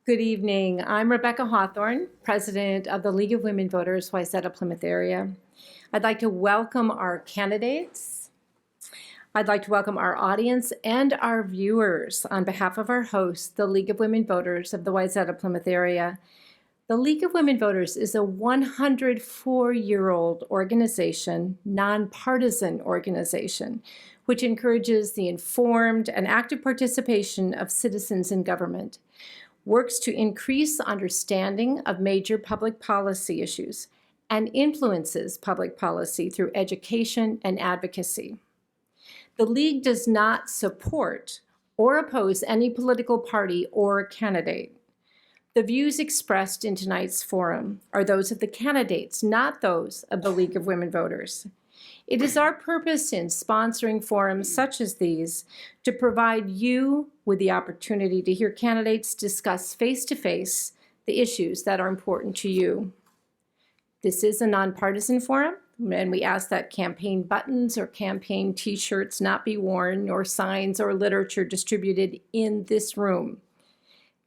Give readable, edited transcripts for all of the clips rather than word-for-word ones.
Good evening. I'm Rebecca Hawthorne, President of the League of Women Voters, Wayzata Plymouth area. I'd like to welcome our candidates. I'd like to welcome our audience and our viewers on behalf of our host, the League of Women Voters of the Wayzata Plymouth area. The League of Women Voters is a 104-year-old organization, nonpartisan organization, which encourages the informed and active participation of citizens in government, works to increase understanding of major public policy issues, and influences public policy through education and advocacy. The League does not support or oppose any political party or candidate. The views expressed in tonight's forum are those of the candidates, not those of the League of Women Voters. It is our purpose in sponsoring forums such as these to provide you with the opportunity to hear candidates discuss face-to-face the issues that are important to you. This is a nonpartisan forum, and we ask that campaign buttons or campaign t-shirts not be worn, nor signs or literature distributed in this room.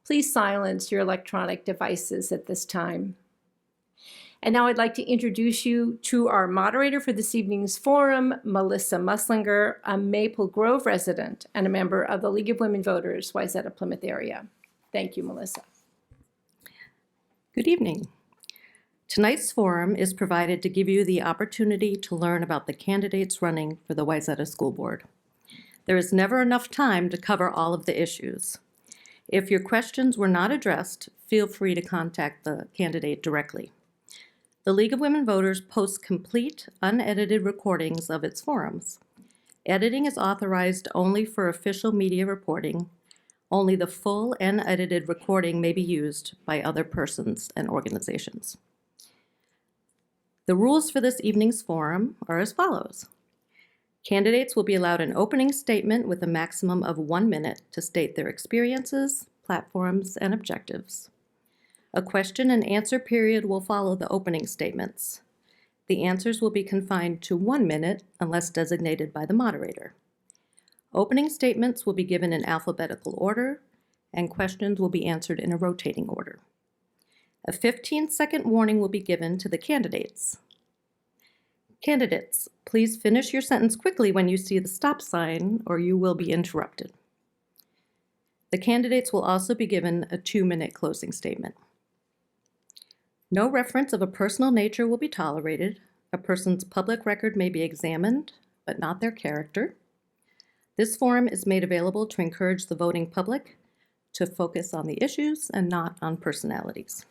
Please silence your electronic devices at this time. And now I'd like to introduce you to our moderator for this evening's forum, Melissa Muslinger, a Maple Grove resident and a member of the League of Women Voters, Wayzata Plymouth area. Thank you, Melissa. Good evening. Tonight's forum is provided to give you the opportunity to learn about the candidates running for the Wayzata School Board. There is never enough time to cover all of the issues. If your questions were not addressed, feel free to contact the candidate directly. The League of Women Voters posts complete, unedited recordings of its forums. Editing is authorized only for official media reporting. Only the full and edited recording may be used by other persons and organizations. The rules for this evening's forum are as follows. Candidates will be allowed an opening statement with a maximum of 1 minute to state their experiences, platforms, and objectives. A question and answer period will follow the opening statements. The answers will be confined to 1 minute unless designated by the moderator. Opening statements will be given in alphabetical order, and questions will be answered in a rotating order. A 15-second warning will be given to the candidates. Candidates, please finish your sentence quickly when you see the stop sign, or you will be interrupted. The candidates will also be given a 2-minute closing statement. No reference of a personal nature will be tolerated. A person's public record may be examined, but not their character. This forum is made available to encourage the voting public to focus on the issues and not on personalities.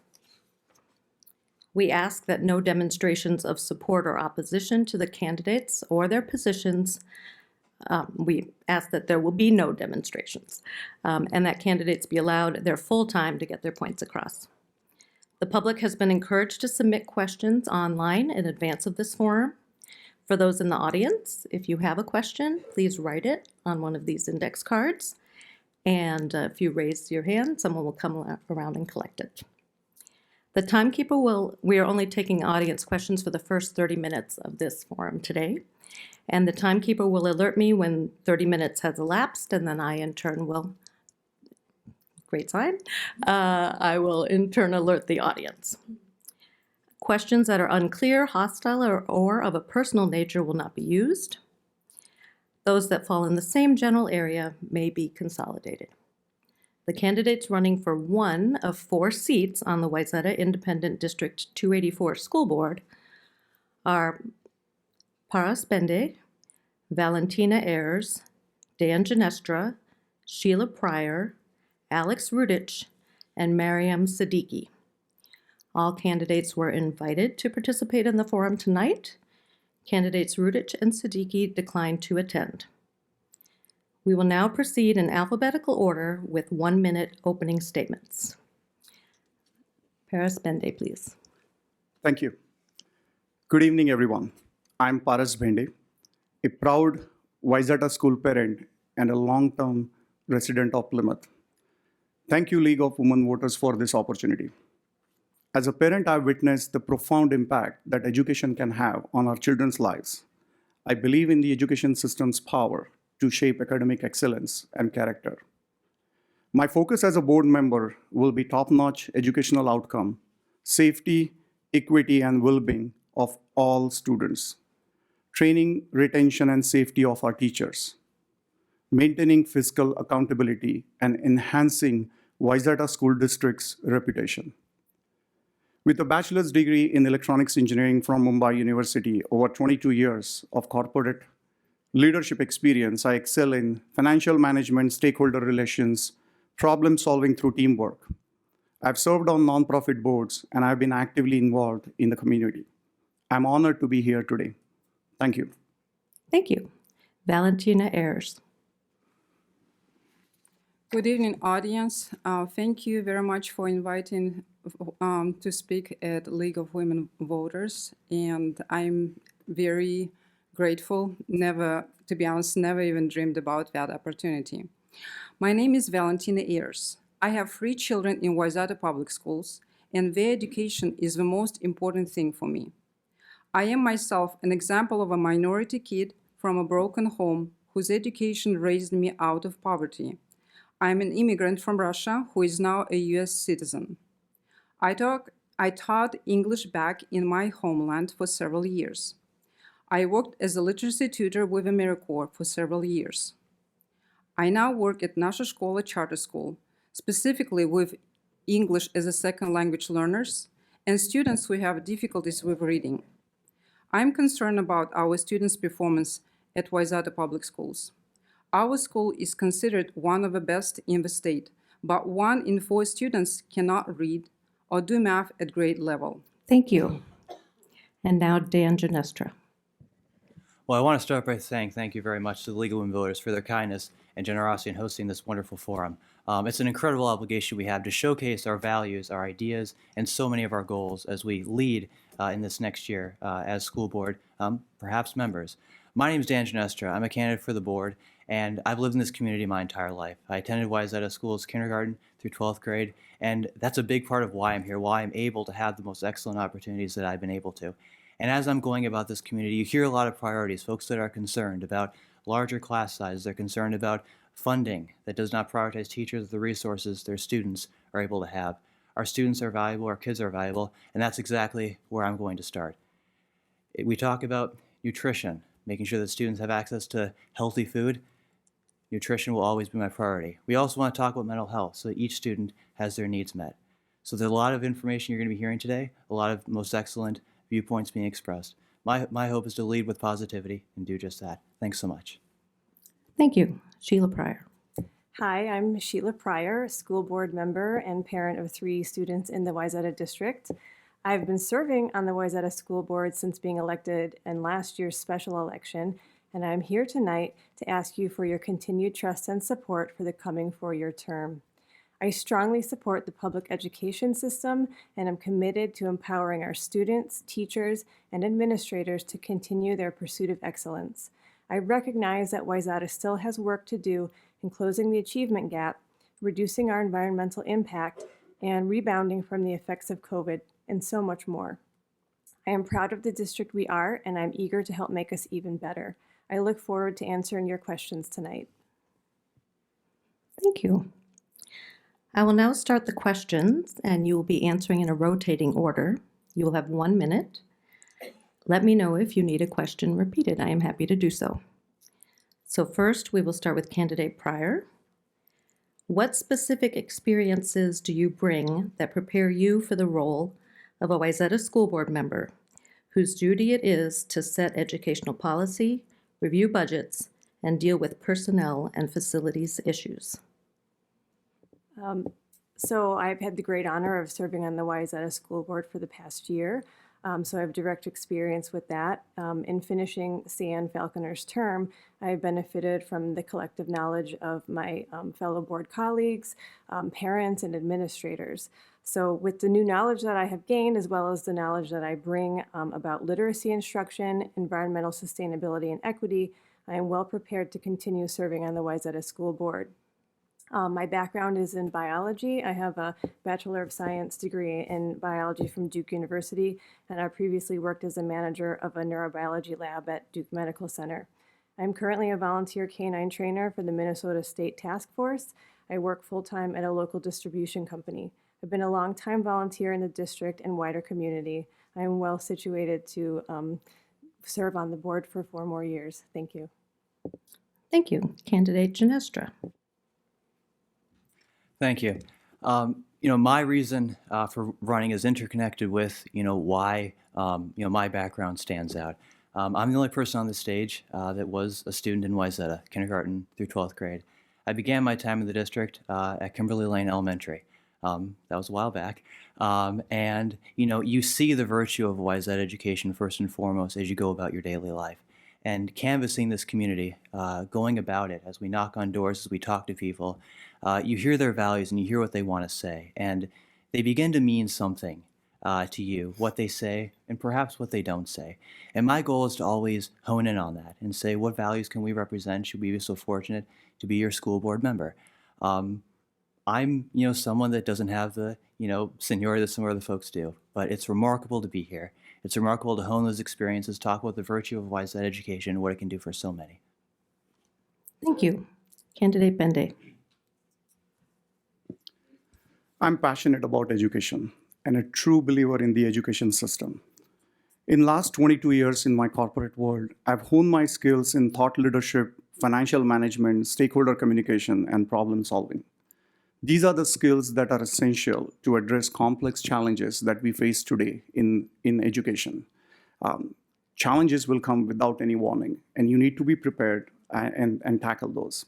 We ask that no demonstrations of support or opposition to the candidates or their positions. We ask that there will be no demonstrations and that candidates be allowed their full time to get their points across. The public has been encouraged to submit questions online in advance of this forum. For those in the audience, if you have a question, please write it on one of these index cards. And if you raise your hand, someone will come around and collect it. The timekeeper we are only taking audience questions for the first 30 minutes of this forum today. And the timekeeper will alert me when 30 minutes has elapsed, and then I in turn will, great sign, I will in turn alert the audience. Questions that are unclear, hostile, or of a personal nature will not be used. Those that fall in the same general area may be consolidated. The candidates running for one of 4 seats on the Wayzata Independent District 284 School Board are Paras Bende, Valentina Ayers, Dan Ginestra, Sheila Pryor, Alex Rudich, and Mariam Siddiqui. All candidates were invited to participate in the forum tonight. Candidates Rudich and Siddiqui declined to attend. We will now proceed in alphabetical order with 1-minute opening statements. Paras Bende, please. Thank you. Good evening, everyone. I'm Paras Bende, a proud Wayzata school parent and a long-term resident of Plymouth. Thank you, League of Women Voters, for this opportunity. As a parent, I've witnessed the profound impact that education can have on our children's lives. I believe in the education system's power to shape academic excellence and character. My focus as a board member will be top-notch educational outcome, safety, equity, and well-being of all students, training, retention, and safety of our teachers, maintaining fiscal accountability, and enhancing Wayzata School District's reputation. With a bachelor's degree in electronics engineering from Mumbai University, over 22 years of corporate leadership experience, I excel in financial management, stakeholder relations, problem solving through teamwork. I've served on nonprofit boards, and I've been actively involved in the community. I'm honored to be here today. Thank you. Thank you. Valentina Ayers. Good evening, audience. Thank you very much for inviting to speak at League of Women Voters, and I'm very grateful. Never, to be honest, never even dreamed about that opportunity. My name is Valentina Ayers. I have 3 children in Wayzata Public Schools, and their education is the most important thing for me. I am myself an example of a minority kid from a broken home whose education raised me out of poverty. I'm an immigrant from Russia who is now a US citizen. I taught English back in my homeland for several years. I worked as a literacy tutor with AmeriCorps for several years. I now work at Nasha Shkola Charter School, specifically with English as a second language learners and students who have difficulties with reading. I'm concerned about our students' performance at Wayzata Public Schools. Our school is considered one of the best in the state, but 1 in 4 students cannot read or do math at grade level. Thank you. And now Dan Ginestra. Well, I want to start by saying thank you very much to the League of Women Voters for their kindness and generosity in hosting this wonderful forum. It's an incredible obligation we have to showcase our values, our ideas, and so many of our goals as we lead in this next year as school board, perhaps members. My name is Dan Ginestra. I'm a candidate for the board, and I've lived in this community my entire life. I attended Wayzata School's kindergarten through 12th grade, and that's a big part of why I'm here, why I'm able to have the most excellent opportunities that I've been able to. And as I'm going about this community, you hear a lot of priorities, folks that are concerned about larger class sizes. They're concerned about funding that does not prioritize teachers with the resources their students are able to have. Our students are valuable, our kids are valuable, and that's exactly where I'm going to start. We talk about nutrition, making sure that students have access to healthy food. Nutrition will always be my priority. We also want to talk about mental health so that each student has their needs met. So there's a lot of information you're going to be hearing today, a lot of most excellent viewpoints being expressed. My hope is to lead with positivity and do just that. Thanks so much. Thank you. Sheila Pryor. Hi, I'm Sheila Pryor, school board member and parent of 3 students in the Wayzata district. I've been serving on the Wayzata School Board since being elected in last year's special election, and I'm here tonight to ask you for your continued trust and support for the coming 4-year term. I strongly support the public education system, and am committed to empowering our students, teachers, and administrators to continue their pursuit of excellence. I recognize that Wayzata still has work to do in closing the achievement gap, reducing our environmental impact, and rebounding from the effects of COVID, and so much more. I am proud of the district we are, and I'm eager to help make us even better. I look forward to answering your questions tonight. Thank you. I will now start the questions, and you will be answering in a rotating order. You will have 1 minute. Let me know if you need a question repeated. I am happy to do so. So first, we will start with candidate Pryor. What specific experiences do you bring that prepare you for the role of a Wayzata School Board member, whose duty it is to set educational policy, review budgets, and deal with personnel and facilities issues? So I've had the great honor of serving on the Wayzata School Board for the past year. So I have direct experience with that. In finishing Sian Falconer's term, I have benefited from the collective knowledge of my fellow board colleagues, parents, and administrators. So with the new knowledge that I have gained, as well as the knowledge that I bring about literacy instruction, environmental sustainability, and equity, I am well prepared to continue serving on the Wayzata School Board. My background is in biology. I have a Bachelor of Science degree in biology from Duke University, and I previously worked as a manager of a neurobiology lab at Duke Medical Center. I'm currently a volunteer canine trainer for the Minnesota State Task Force. I work full-time at a local distribution company. I've been a long-time volunteer in the district and wider community. I am well situated to serve on the board for 4 more years. Thank you. Thank you. Candidate Ginestra. Thank you. My reason for running is interconnected with, why, my background stands out. I'm the only person on the stage that was a student in Wayzata, kindergarten through 12th grade. I began my time in the district at Kimberly Lane Elementary. That was a while back. And, you see the virtue of Wayzata education first and foremost as you go about your daily life. And canvassing this community, going about it as we knock on doors, as we talk to people, you hear their values and you hear what they want to say. And they begin to mean something to you, what they say and perhaps what they don't say. And my goal is to always hone in on that and say, what values can we represent? Should we be so fortunate to be your school board member? I'm, someone that doesn't have the, seniority that some other folks do, but it's remarkable to be here. It's remarkable to hone those experiences, talk about the virtue of Wayzata education and what it can do for so many. Thank you. Candidate Bende. I'm passionate about education and a true believer in the education system. In last 22 years in my corporate world, I've honed my skills in thought leadership, financial management, stakeholder communication, and problem solving. These are the skills that are essential to address complex challenges that we face today in education. Challenges will come without any warning, and you need to be prepared and tackle those.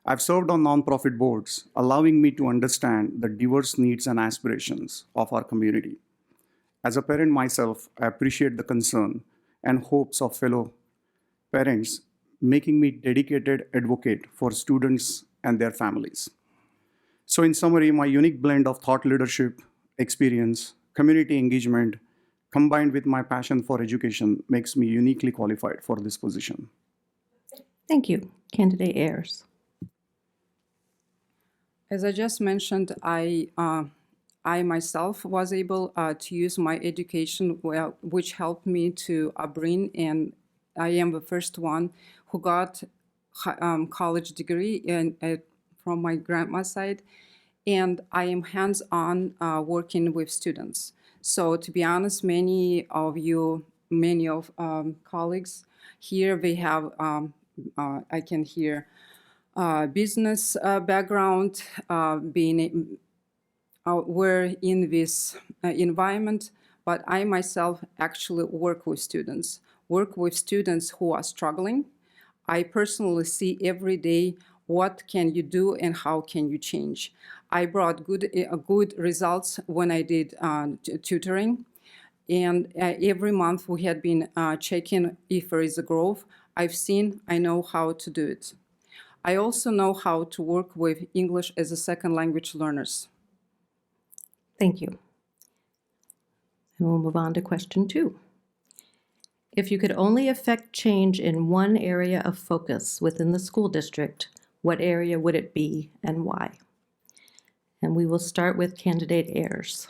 I've served on nonprofit boards, allowing me to understand the diverse needs and aspirations of our community. As a parent myself, I appreciate the concern and hopes of fellow parents, making me dedicated advocate for students and their families. So in summary, my unique blend of thought leadership, experience, community engagement, combined with my passion for education makes me uniquely qualified for this position. Thank you. Candidate Ayers. As I just mentioned, I myself was able to use my education, which helped me to upbring, and I am the first one who got college degree from my grandma's side, and I am hands-on working with students. So to be honest, many of colleagues here, they have, I can hear, business background, we're in this environment, but I myself actually work with students who are struggling. I personally see every day what can you do and how can you change. I brought good results when I did tutoring, and every month we had been checking if there is a growth. I know how to do it. I also know how to work with English as a second language learners. Thank you. And we'll move on to question 2. If you could only affect change in one area of focus within the school district, what area would it be and why? And we will start with candidate Ayers.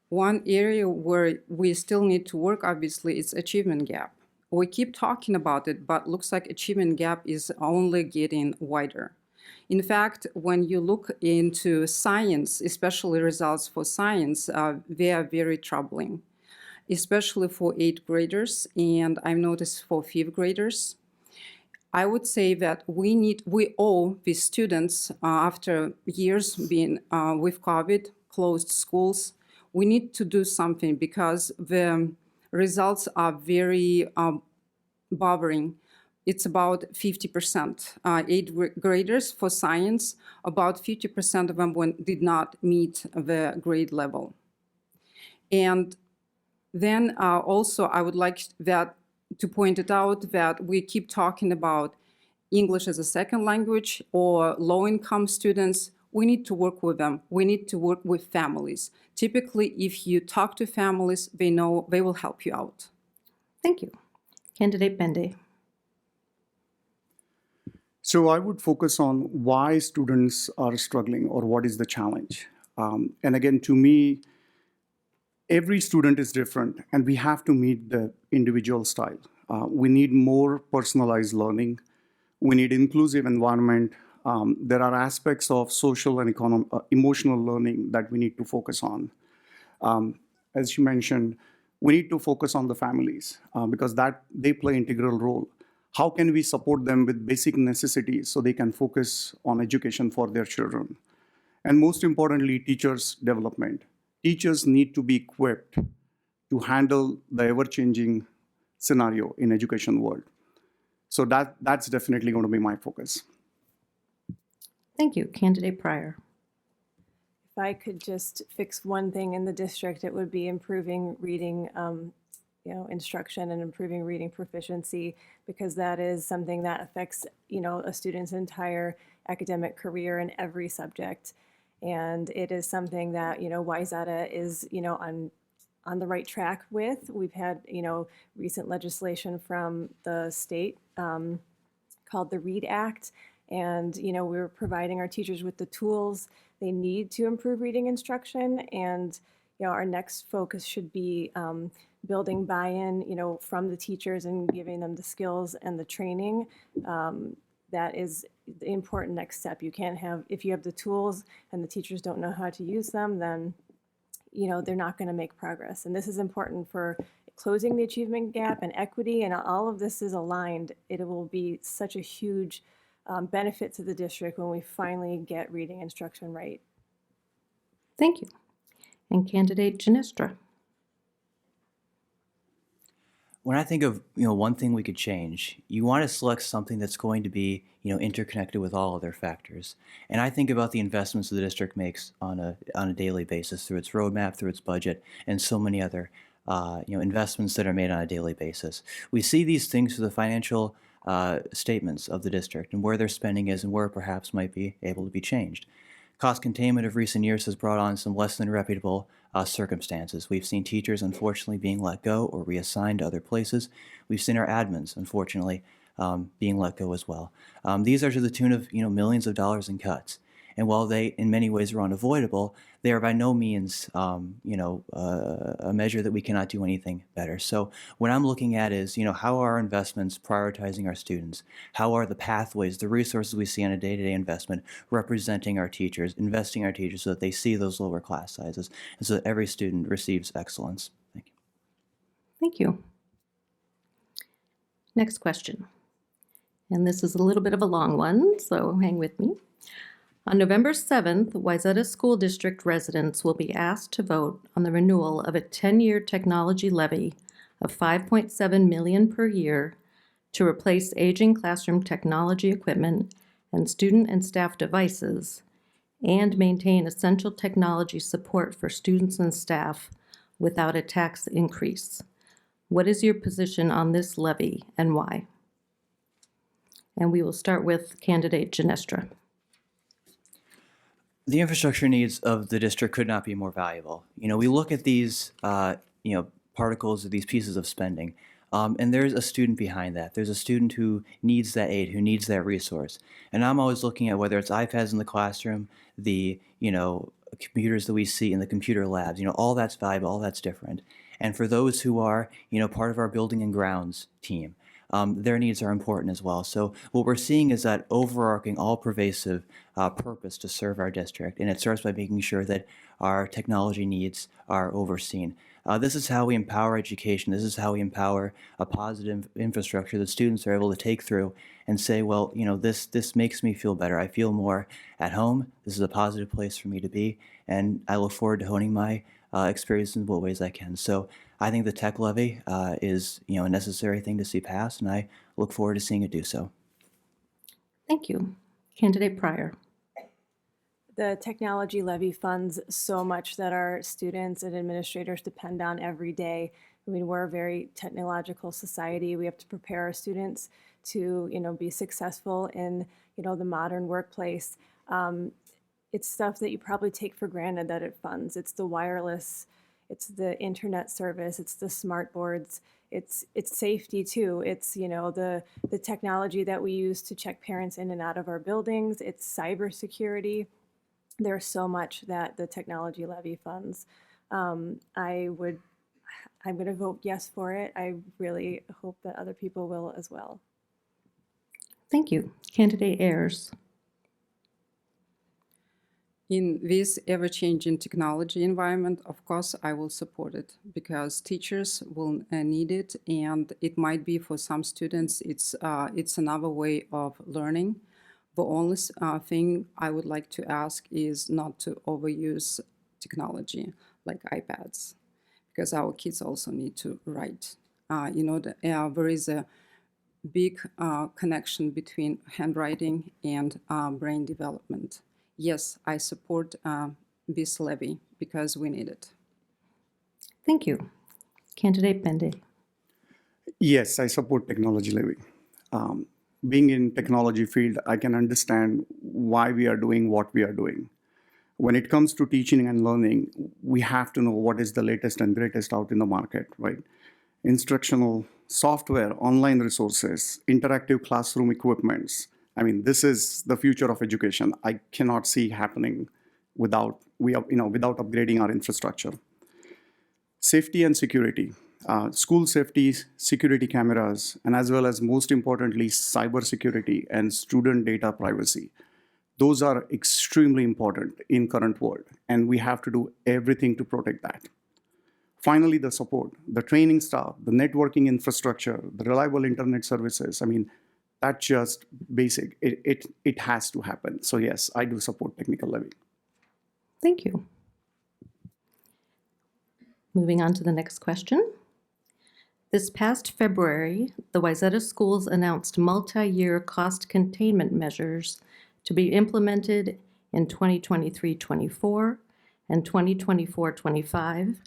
One area where we still need to work, obviously, is achievement gap. We keep talking about it, but looks like achievement gap is only getting wider. In fact, when you look into science, especially results for science, they are very troubling, especially for 8th graders, and I've noticed for 5th graders. I would say that we owe the students, after years being with COVID, closed schools, we need to do something because the results are very bothering. It's about 50%. 8th graders for science, about 50% of them did not meet the grade level. And then also I would like to point it out that we keep talking about English as a second language or low-income students. We need to work with them. We need to work with families. Typically, if you talk to families, they know they will help you out. Thank you. Candidate Bende. So I would focus on why students are struggling or what is the challenge. And again, to me, every student is different and we have to meet the individual style. We need more personalized learning. We need inclusive environment. There are aspects of social and emotional learning that we need to focus on. As you mentioned, we need to focus on the families because they play integral role. How can we support them with basic necessities so they can focus on education for their children? And most importantly, teachers' development. Teachers need to be equipped to handle the ever-changing scenario in education world. So that's definitely going to be my focus. Thank you. Candidate Pryor. If I could just fix one thing in the district, it would be improving reading, instruction and improving reading proficiency, because that is something that affects, a student's entire academic career in every subject. And it is something that, Wayzata is, on the right track with. We've had, recent legislation from the state called the READ Act. And, we're providing our teachers with the tools they need to improve reading instruction. And, our next focus should be building buy-in, from the teachers and giving them the skills and the training. That is the important next step. You can't have, if you have the tools and the teachers don't know how to use them, then, they're not going to make progress. And this is important for closing the achievement gap and equity, and all of this is aligned. It will be such a huge benefit to the district when we finally get reading instruction right. Thank you. And Candidate Ginestra. When I think of one thing we could change, you want to select something that's going to be interconnected with all other factors. And I think about the investments the district makes on a daily basis through its roadmap, through its budget, and so many other investments that are made on a daily basis. We see these things through the financial statements of the district and where their spending is and where perhaps might be able to be changed. Cost containment of recent years has brought on some less than reputable circumstances. We've seen teachers, unfortunately, being let go or reassigned to other places. We've seen our admins, unfortunately, being let go as well. These are to the tune of millions of dollars in cuts. And while they, in many ways, are unavoidable, they are by no means, a measure that we cannot do anything better. So what I'm looking at is, how are our investments prioritizing our students? How are the pathways, the resources we see on a day-to-day investment representing our teachers, investing our teachers so that they see those lower class sizes and so that every student receives excellence? Thank you. Thank you. Next question. And this is a little bit of a long one, so hang with me. On November 7th, Wayzata School District residents will be asked to vote on the renewal of a 10-year technology levy of $5.7 million per year to replace aging classroom technology equipment and student and staff devices and maintain essential technology support for students and staff without a tax increase. What is your position on this levy and why? And we will start with Candidate Ginestra. The infrastructure needs of the district could not be more valuable. We look at these, particles or these pieces of spending, and there's a student behind that. There's a student who needs that aid, who needs that resource. And I'm always looking at whether it's iPads in the classroom, the, computers that we see in the computer labs, all that's valuable, all that's different. And for those who are, part of our building and grounds team, their needs are important as well. So what we're seeing is that overarching, all-pervasive purpose to serve our district, and it starts by making sure that our technology needs are overseen. This is how we empower education. This is how we empower a positive infrastructure that students are able to take through and say, well, this makes me feel better. I feel more at home. This is a positive place for me to be, and I look forward to honing my experience in what ways I can. So I think the tech levy is a necessary thing to see passed, and I look forward to seeing it do so. Thank you. Candidate Pryor. The technology levy funds so much that our students and administrators depend on every day. I mean, we're a very technological society. We have to prepare our students to, be successful in, the modern workplace. It's stuff that you probably take for granted that it funds. It's the wireless, it's the internet service, it's the smart boards, it's safety too. It's, the technology that we use to check parents in and out of our buildings. It's cybersecurity. There's so much that the technology levy funds. I would I'm going to vote yes for it. I really hope that other people will as well. Thank you. Candidate Ayers. In this ever-changing technology environment, of course, I will support it because teachers will need it, and it might be for some students, it's another way of learning. The only thing I would like to ask is not to overuse technology like iPads, because our kids also need to write. There is a big connection between handwriting and brain development. Yes, I support this levy because we need it. Thank you. Candidate Bende. Yes, I support technology levy. Being in technology field, I can understand why we are doing what we are doing. When it comes to teaching and learning, we have to know what is the latest and greatest out in the market, right? Instructional software, online resources, interactive classroom equipments. I mean, this is the future of education. I cannot see happening without upgrading our infrastructure. Safety and security, school safety, security cameras, and as well as most importantly, cyber security and student data privacy. Those are extremely important in current world, and we have to do everything to protect that. Finally, the support, the training staff, the networking infrastructure, the reliable internet services. I mean, that's just basic. It has to happen. So yes, I do support technical levy. Thank you. Moving on to the next question. This past February, the Wayzata schools announced multi-year cost containment measures to be implemented in 2023-24 and 2024-25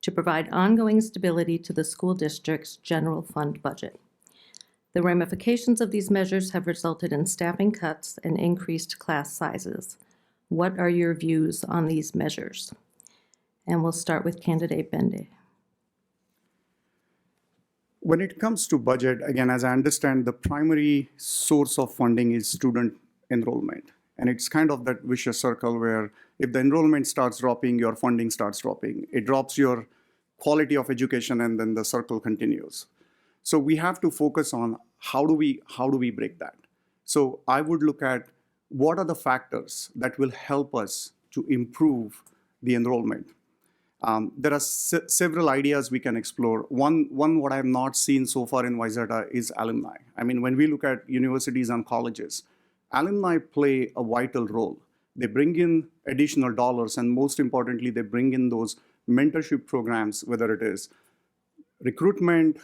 to provide ongoing stability to the school district's general fund budget. The ramifications of these measures have resulted in staffing cuts and increased class sizes. What are your views on these measures? And we'll start with Candidate Bende. When it comes to budget, again, as I understand, the primary source of funding is student enrollment. And it's kind of that vicious circle where if the enrollment starts dropping, your funding starts dropping. It drops your quality of education, and then the circle continues. So we have to focus on how do we break that? So I would look at what are the factors that will help us to improve the enrollment. There are several ideas we can explore. One what I have not seen so far in Wayzata is alumni. I mean, when we look at universities and colleges, alumni play a vital role. They bring in additional dollars, and most importantly, they bring in those mentorship programs, whether it is recruitment,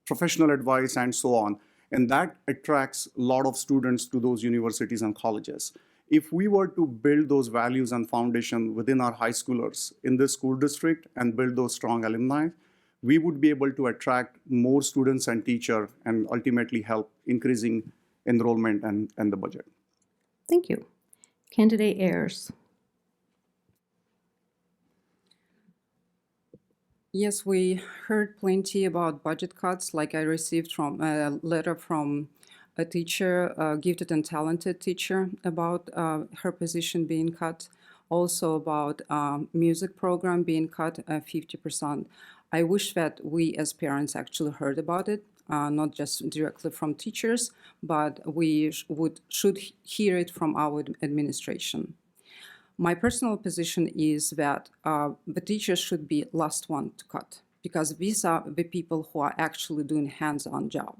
professional advice, and so on. And that attracts a lot of students to those universities and colleges. If we were to build those values and foundation within our high schoolers in this school district and build those strong alumni, we would be able to attract more students and teachers and ultimately help increasing enrollment and the budget. Thank you. Candidate Ayers. Yes, we heard plenty about budget cuts, like I received from a letter from a teacher, a gifted and talented teacher, about her position being cut. Also about music program being cut 50%. I wish that we as parents actually heard about it, not just directly from teachers, but we should hear it from our administration. My personal position is that the teachers should be last one to cut, because these are the people who are actually doing hands-on job.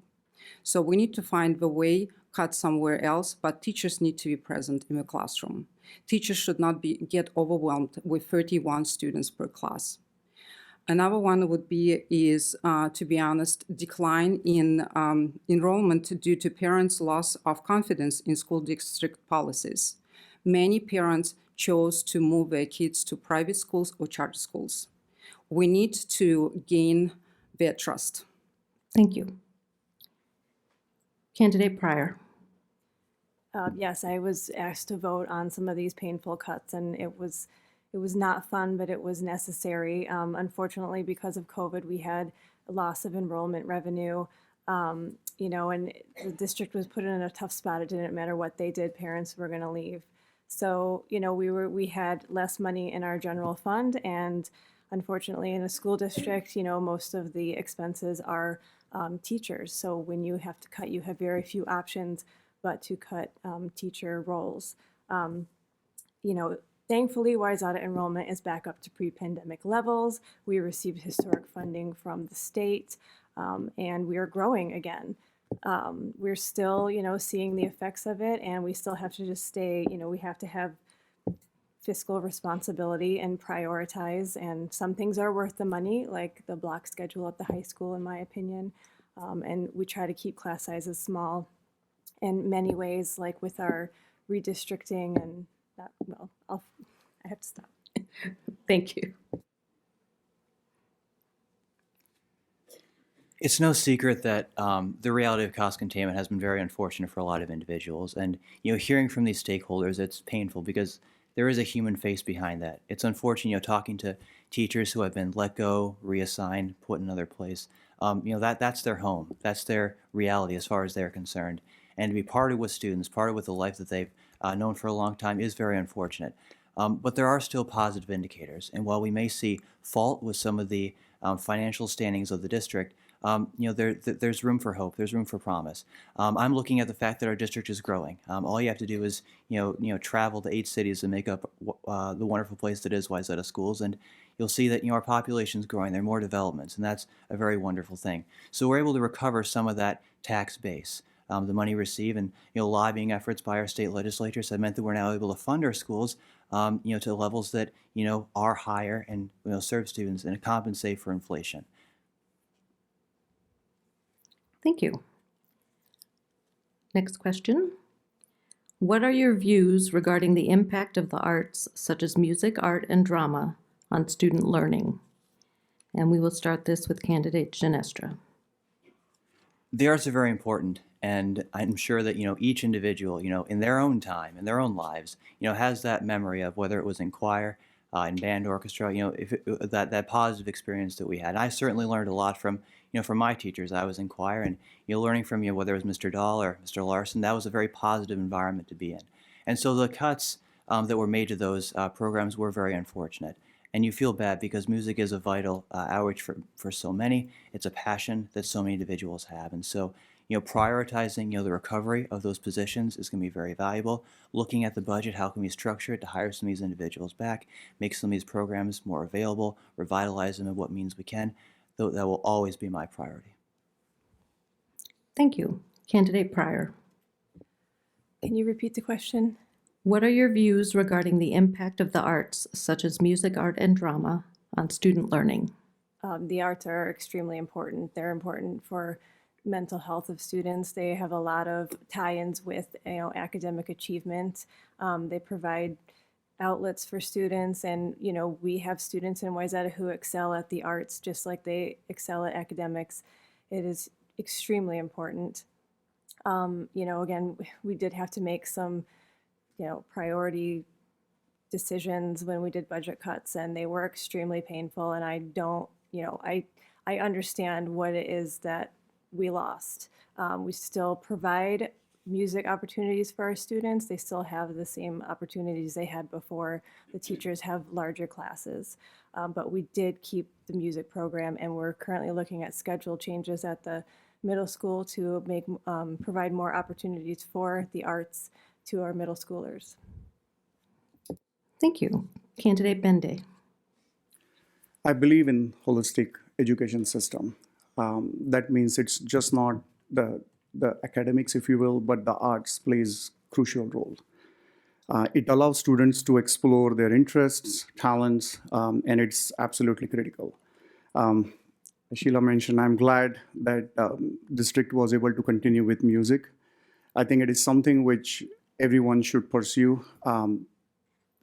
So we need to find the way, cut somewhere else, but teachers need to be present in the classroom. Teachers should not get overwhelmed with 31 students per class. Another one would be to be honest, decline in enrollment due to parents' loss of confidence in school district policies. Many parents chose to move their kids to private schools or charter schools. We need to gain their trust. Thank you. Candidate Pryor. Yes, I was asked to vote on some of these painful cuts, and it was not fun, but it was necessary. Unfortunately, because of COVID, we had a loss of enrollment revenue, and the district was put in a tough spot. It didn't matter what they did, parents were going to leave. So, we had less money in our general fund, and Unfortunately, in a school district, most of the expenses are teachers. So when you have to cut, you have very few options but to cut teacher roles. Thankfully, Wayzata enrollment is back up to pre-pandemic levels. We received historic funding from the state, and we are growing again. We're still, seeing the effects of it, and we still have to just stay, we have to have fiscal responsibility and prioritize, and some things are worth the money, like the block schedule at the high school, in my opinion. And we try to keep class sizes small in many ways, like with our redistricting and that, I have to stop. Thank you. It's no secret that the reality of cost containment has been very unfortunate for a lot of individuals. And hearing from these stakeholders, it's painful because there is a human face behind that. It's unfortunate, talking to teachers who have been let go, reassigned, put in another place. That's their home. That's their reality as far as they're concerned. And to be parted with students, parted with the life that they've known for a long time is very unfortunate. But there are still positive indicators. And while we may see fault with some of the financial standings of the district, there's room for hope. There's room for promise. I'm looking at the fact that our district is growing. All you have to do is, travel to 8 cities and make up the wonderful place that is Wayzata Schools, and you'll see that our population is growing. There are more developments, and that's a very wonderful thing. So we're able to recover some of that tax base. The money received, and lobbying efforts by our state legislatures have meant that we're now able to fund our schools, to levels that are higher and serve students and compensate for inflation. Thank you. Next question. What are your views regarding the impact of the arts, such as music, art, and drama, on student learning? And we will start this with candidate Genestra. The arts are very important, and I'm sure that each individual, in their own time, in their own lives, has that memory of whether it was in choir, in band, orchestra, that positive experience that we had. And I certainly learned a lot from my teachers. I was in choir, and learning from whether it was Mr. Dahl or Mr. Larson, that was a very positive environment to be in. And so the cuts that were made to those programs were very unfortunate. And you feel bad because music is a vital outreach for so many. It's a passion that so many individuals have. And so, prioritizing, the recovery of those positions is going to be very valuable. Looking at the budget, how can we structure it to hire some of these individuals back, make some of these programs more available, revitalize them in what means we can. That will always be my priority. Thank you. Candidate Pryor. Can you repeat the question? What are your views regarding the impact of the arts, such as music, art, and drama, on student learning? The arts are extremely important. They're important for mental health of students. They have a lot of tie-ins with academic achievement. They provide outlets for students, and we have students in Wayzata who excel at the arts just like they excel at academics. It is extremely important. Again, we did have to make some priority decisions when we did budget cuts, and they were extremely painful, and I don't, I understand what it is that we lost. We still provide music opportunities for our students. They still have the same opportunities they had before. The teachers have larger classes, but we did keep the music program, and we're currently looking at schedule changes at the middle school to make provide more opportunities for the arts to our middle schoolers. Thank you. Candidate Bende. I believe in holistic education system. That means it's just not the academics, if you will, but the arts plays crucial role. It allows students to explore their interests, talents, and it's absolutely critical. As Sheila mentioned, I'm glad that district was able to continue with music. I think it is something which everyone should pursue.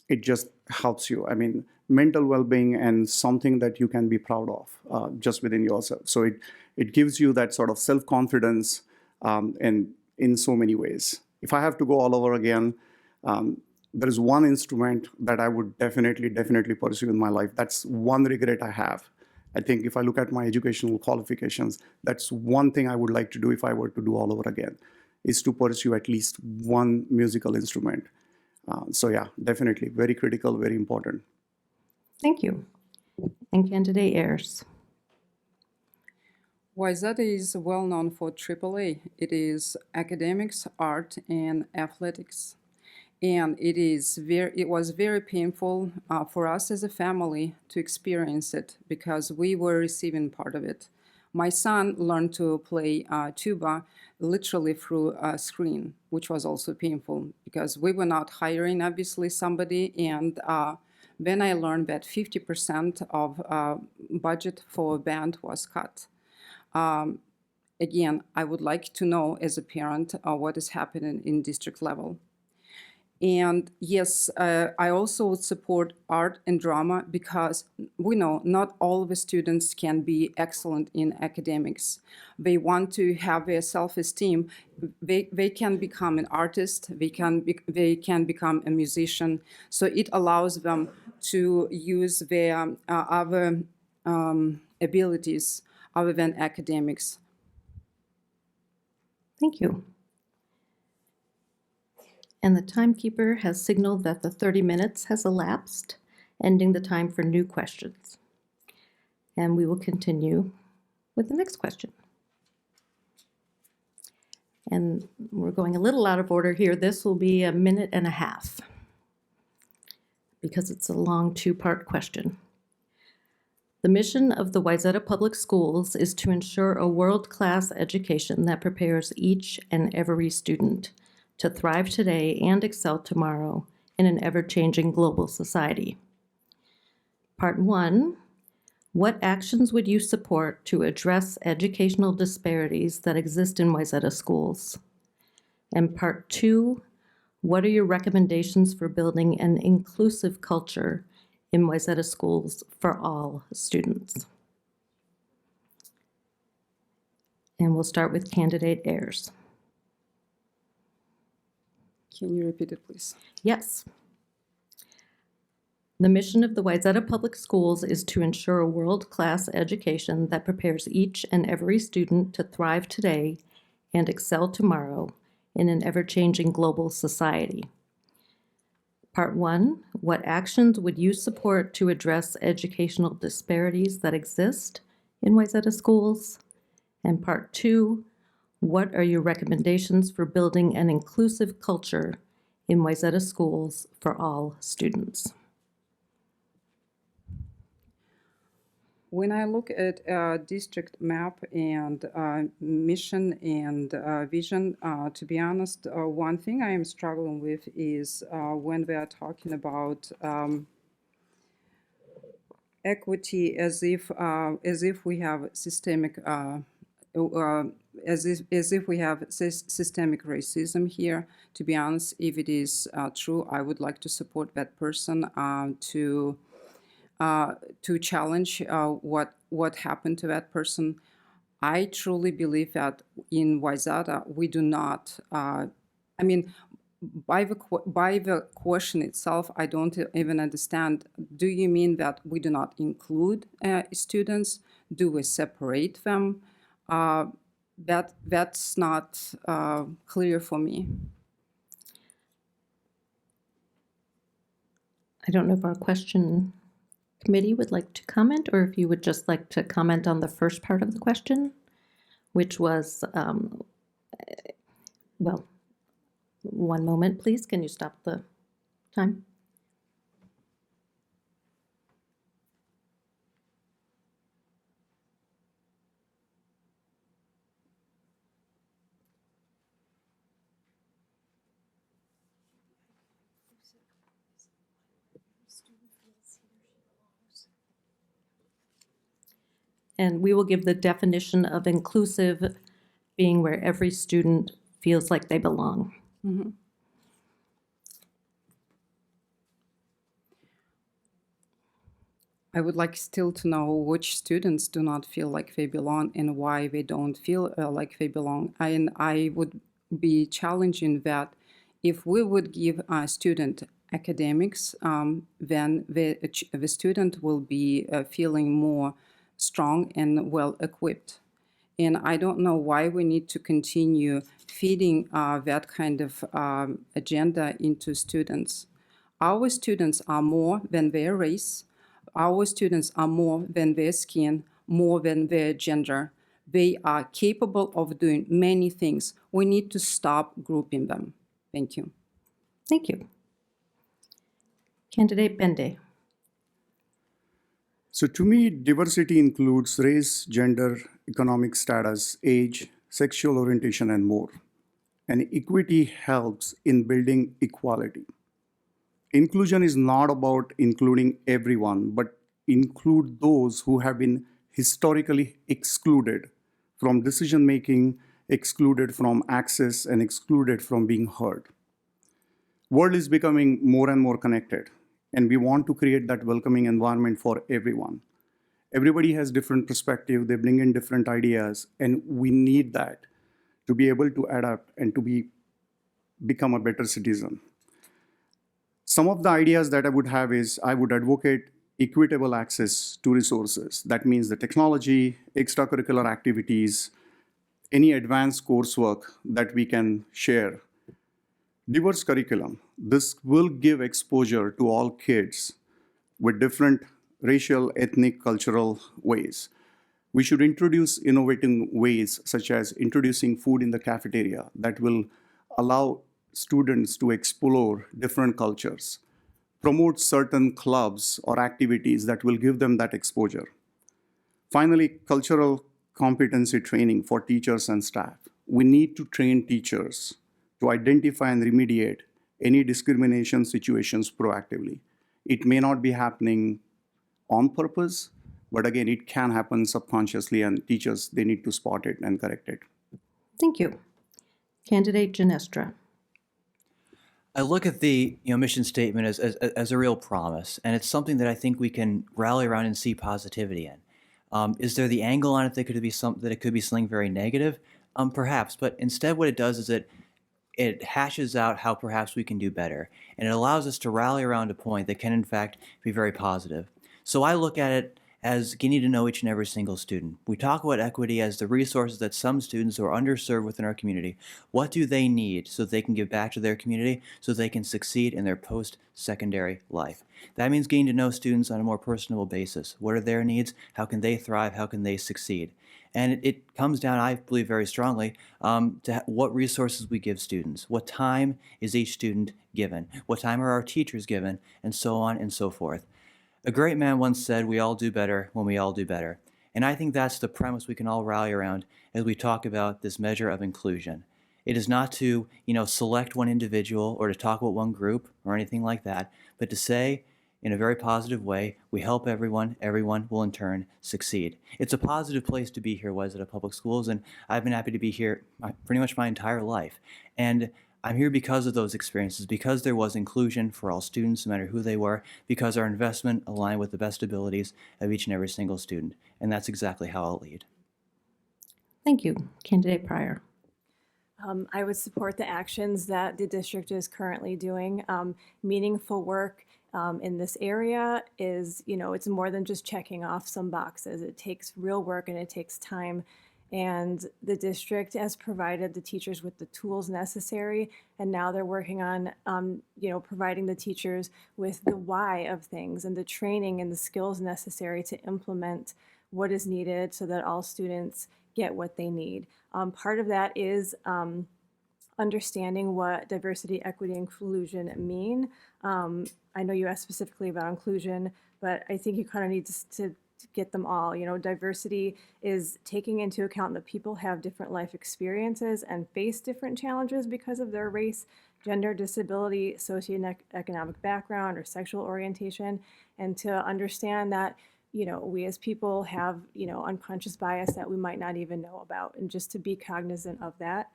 It just helps you. I mean, mental well-being and something that you can be proud of just within yourself. So it gives you that sort of self-confidence in so many ways. If I have to go all over again, there is one instrument that I would definitely pursue in my life. That's one regret I have. I think if I look at my educational qualifications, that's one thing I would like to do if I were to do all over again, is to pursue at least one musical instrument. So yeah, definitely very critical, very important. Thank you. And candidate Ayers. Wayzata is well known for AAA. It is academics, art, and athletics. And it was very painful for us as a family to experience it because we were receiving part of it. My son learned to play tuba literally through a screen, which was also painful because we were not hiring, obviously, somebody. And then I learned that 50% of budget for a band was cut. Again, I would like to know as a parent what is happening in district level. And yes, I also would support art and drama because we know not all the students can be excellent in academics. They want to have their self-esteem. They can become an artist. They can become a musician. So it allows them to use their other abilities other than academics. Thank you. And the timekeeper has signaled that the 30 minutes has elapsed, ending the time for new questions. And we will continue with the next question. And we're going a little out of order here. This will be a minute and a half because it's a long two-part question. The mission of the Wayzata Public Schools is to ensure a world-class education that prepares each and every student to thrive today and excel tomorrow in an ever-changing global society. Part 1, what actions would you support to address educational disparities that exist in Wayzata schools? And Part 2, what are your recommendations for building an inclusive culture in Wayzata schools for all students? And we'll start with candidate Ayers. Can you repeat it, please? Yes. The mission of the Wayzata Public Schools is to ensure a world-class education that prepares each and every student to thrive today and excel tomorrow in an ever-changing global society. Part 1, what actions would you support to address educational disparities that exist in Wayzata schools? And Part 2, what are your recommendations for building an inclusive culture in Wayzata schools for all students? When I look at district map and mission and vision, to be honest, one thing I am struggling with is when we are talking about equity as if we have systemic as if we have systemic racism here. To be honest, if it is true, I would like to support that person to challenge what happened to that person. I truly believe that in Wayzata we do not. I mean, by the question itself, I don't even understand. Do you mean that we do not include students? Do we separate them? That's not clear for me. I don't know if our question committee would like to comment, or if you would just like to comment on the first part of the question, which was, well, one moment, please. Can you stop the time? And we will give the definition of inclusive being where every student feels like they belong. Mm-hmm. I would like still to know which students do not feel like they belong and why they don't feel like they belong. And I would be challenging that if we would give a student academics, then the student will be feeling more strong and well equipped. And I don't know why we need to continue feeding that kind of agenda into students. Our students are more than their race. our students are more than their skin, more than their gender. They are capable of doing many things. We need to stop grouping them. Thank you. Thank you. Candidate Bende. So to me, diversity includes race, gender, economic status, age, sexual orientation, and more. And equity helps in building equality. Inclusion is not about including everyone, but include those who have been historically excluded from decision-making, excluded from access, and excluded from being heard. World is becoming more and more connected, and we want to create that welcoming environment for everyone. Everybody has different perspective, they bring in different ideas, and we need that to be able to adapt and to become a better citizen. Some of the ideas that I would have is I would advocate equitable access to resources. That means the technology, extracurricular activities, any advanced coursework that we can share. Diverse curriculum. This will give exposure to all kids with different racial, ethnic, cultural ways. We should introduce innovative ways, such as introducing food in the cafeteria that will allow students to explore different cultures, promote certain clubs or activities that will give them that exposure. Finally, cultural competency training for teachers and staff. We need to train teachers to identify and remediate any discrimination situations proactively. It may not be happening on purpose, but again, it can happen subconsciously, and teachers, they need to spot it and correct it. Thank you. Candidate Ginestra. I look at the mission statement as a real promise, and it's something that I think we can rally around and see positivity in. Is there the angle on it that could be something very negative? Perhaps, but instead what it does is it hashes out how perhaps we can do better, and it allows us to rally around a point that can in fact be very positive. So I look at it as getting to know each and every single student. We talk about equity as the resources that some students who are underserved within our community, what do they need so that they can give back to their community, so they can succeed in their post-secondary life. That means getting to know students on a more personable basis. What are their needs? How can they thrive? How can they succeed? And it comes down, I believe very strongly, to what resources we give students. What time is each student given? What time are our teachers given? And so on and so forth. A great man once said, we all do better when we all do better. And I think that's the premise we can all rally around as we talk about this measure of inclusion. It is not to, select one individual or to talk about one group or anything like that, but to say in a very positive way, we help everyone, everyone will in turn succeed. It's a positive place to be here, Wayzata Public Schools, and I've been happy to be here pretty much my entire life. And I'm here because of those experiences, because there was inclusion for all students, no matter who they were, because our investment aligned with the best abilities of each and every single student. And that's exactly how I'll lead. Thank you. Candidate Pryor. I would support the actions that the district is currently doing. Meaningful work in this area is, it's more than just checking off some boxes. It takes real work and it takes time. And the district has provided the teachers with the tools necessary, and now they're working on, providing the teachers with the why of things and the training and the skills necessary to implement what is needed so that all students get what they need. Part of that is understanding what diversity, equity, and inclusion mean. I know you asked specifically about inclusion, but I think you kind of need to get them all. Diversity is taking into account that people have different life experiences and face different challenges because of their race, gender, disability, socioeconomic background, or sexual orientation, and to understand that we as people have unconscious bias that we might not even know about, and just to be cognizant of that.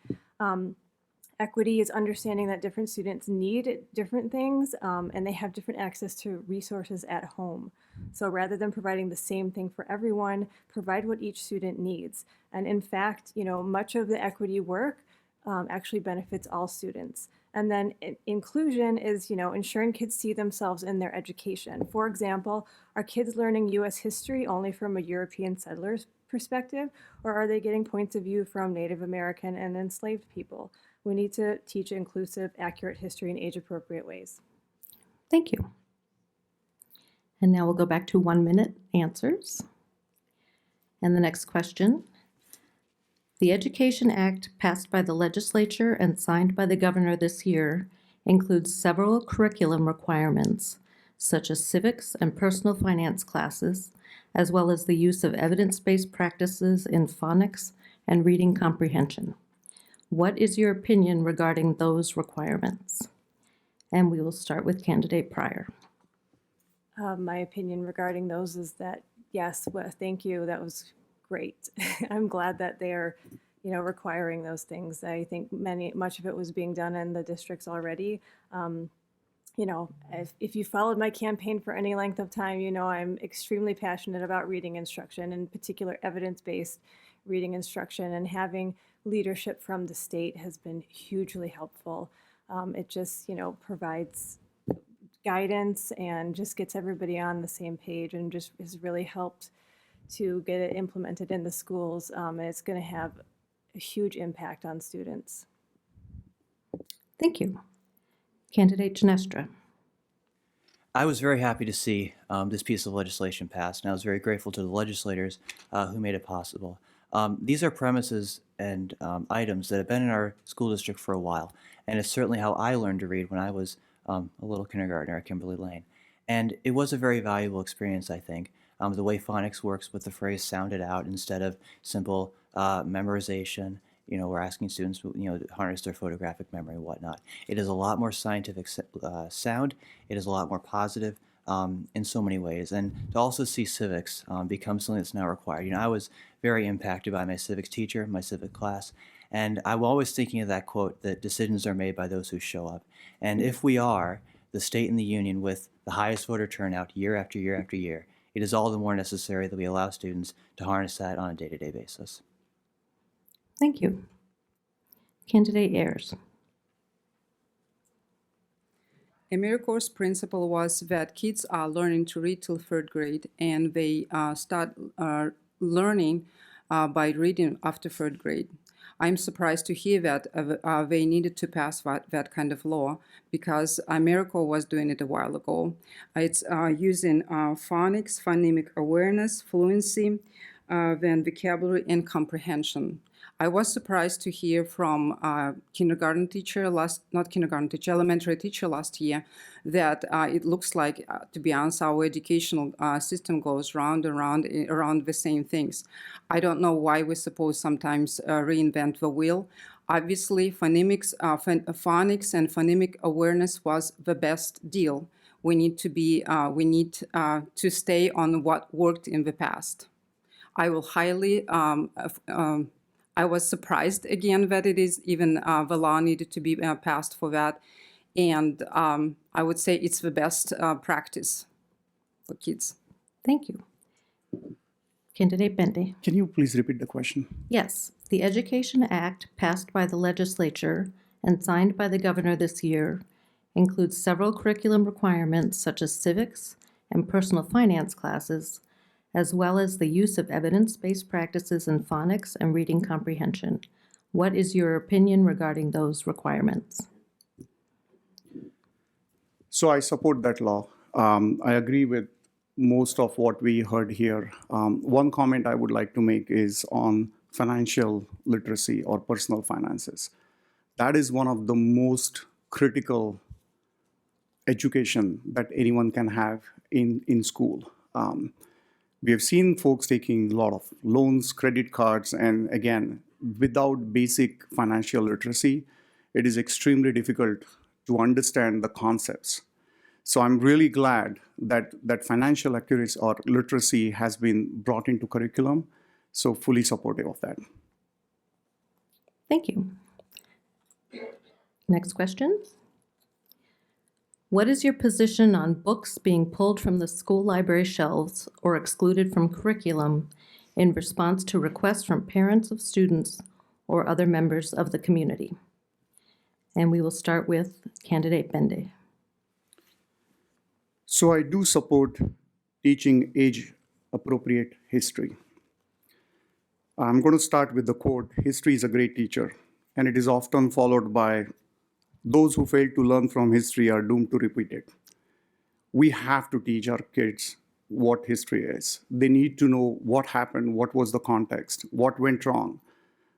Equity is understanding that different students need different things, and they have different access to resources at home. So rather than providing the same thing for everyone, provide what each student needs. And in fact, much of the equity work actually benefits all students. And then inclusion is, ensuring kids see themselves in their education. For example, are kids learning U.S. history only from a European settler's perspective, or are they getting points of view from Native American and enslaved people? We need to teach inclusive, accurate history in age-appropriate ways. Thank you. And now we'll go back to 1-minute answers. And the next question. The Education Act passed by the legislature and signed by the governor this year includes several curriculum requirements, such as civics and personal finance classes, as well as the use of evidence-based practices in phonics and reading comprehension. What is your opinion regarding those requirements? And we will start with candidate Pryor. My opinion regarding those is that, yes, well, thank you. That was great. I'm glad that they're, requiring those things. I think much of it was being done in the districts already. If you followed my campaign for any length of time, I'm extremely passionate about reading instruction, in particular evidence-based reading instruction, and having leadership from the state has been hugely helpful. It just, provides guidance and just gets everybody on the same page, and just has really helped to get it implemented in the schools. And it's going to have a huge impact on students. Thank you. Candidate Ginestra. I was very happy to see this piece of legislation passed, and I was very grateful to the legislators who made it possible. These are premises and items that have been in our school district for a while, and it's certainly how I learned to read when I was a little kindergartner at Kimberly Lane. And it was a very valuable experience, I think. The way phonics works with the phrase sounded out instead of simple memorization. We're asking students, to harness their photographic memory and whatnot. It is a lot more scientific sound. It is a lot more positive in so many ways. And to also see civics become something that's now required. I was very impacted by my civics teacher, my civic class, and I'm always thinking of that quote that decisions are made by those who show up. And if we are the state in the union with the highest voter turnout year after year after year, it is all the more necessary that we allow students to harness that on a day-to-day basis. Thank you. Candidate Ayers. AmeriCorps' principle was that kids are learning to read till 3rd grade, and they start learning by reading after 3rd grade. I'm surprised to hear that they needed to pass that kind of law, because AmeriCorps was doing it a while ago. It's using phonics, phonemic awareness, fluency, then vocabulary and comprehension. I was surprised to hear from elementary teacher last year that it looks like, to be honest, our educational system goes round and round around the same things. I don't know why we suppose sometimes reinvent the wheel. Obviously, phonics and phonemic awareness was the best deal. We need to stay on what worked in the past. I will highly. I was surprised again that it is even the law needed to be passed for that, and I would say it's the best practice for kids. Thank you. Candidate Bendy. Can you please repeat the question? Yes, the Education Act passed by the legislature and signed by the governor this year includes several curriculum requirements such as civics and personal finance classes, as well as the use of evidence-based practices in phonics and reading comprehension. What is your opinion regarding those requirements? So I support that law. I agree with most of what we heard here. One comment I would like to make is on financial literacy or personal finances. That is one of the most critical education that anyone can have in school. We have seen folks taking a lot of loans, credit cards, and again, without basic financial literacy, it is extremely difficult to understand the concepts. So I'm really glad that financial accuracy or literacy has been brought into curriculum, so fully supportive of that. Thank you. Next question. What is your position on books being pulled from the school library shelves or excluded from curriculum in response to requests from parents of students or other members of the community? And we will start with candidate Bendy. So I do support teaching age-appropriate history. I'm going to start with the quote, "History is a great teacher," and it is often followed by, "Those who fail to learn from history are doomed to repeat it." We have to teach our kids what history is. They need to know what happened, what was the context, what went wrong,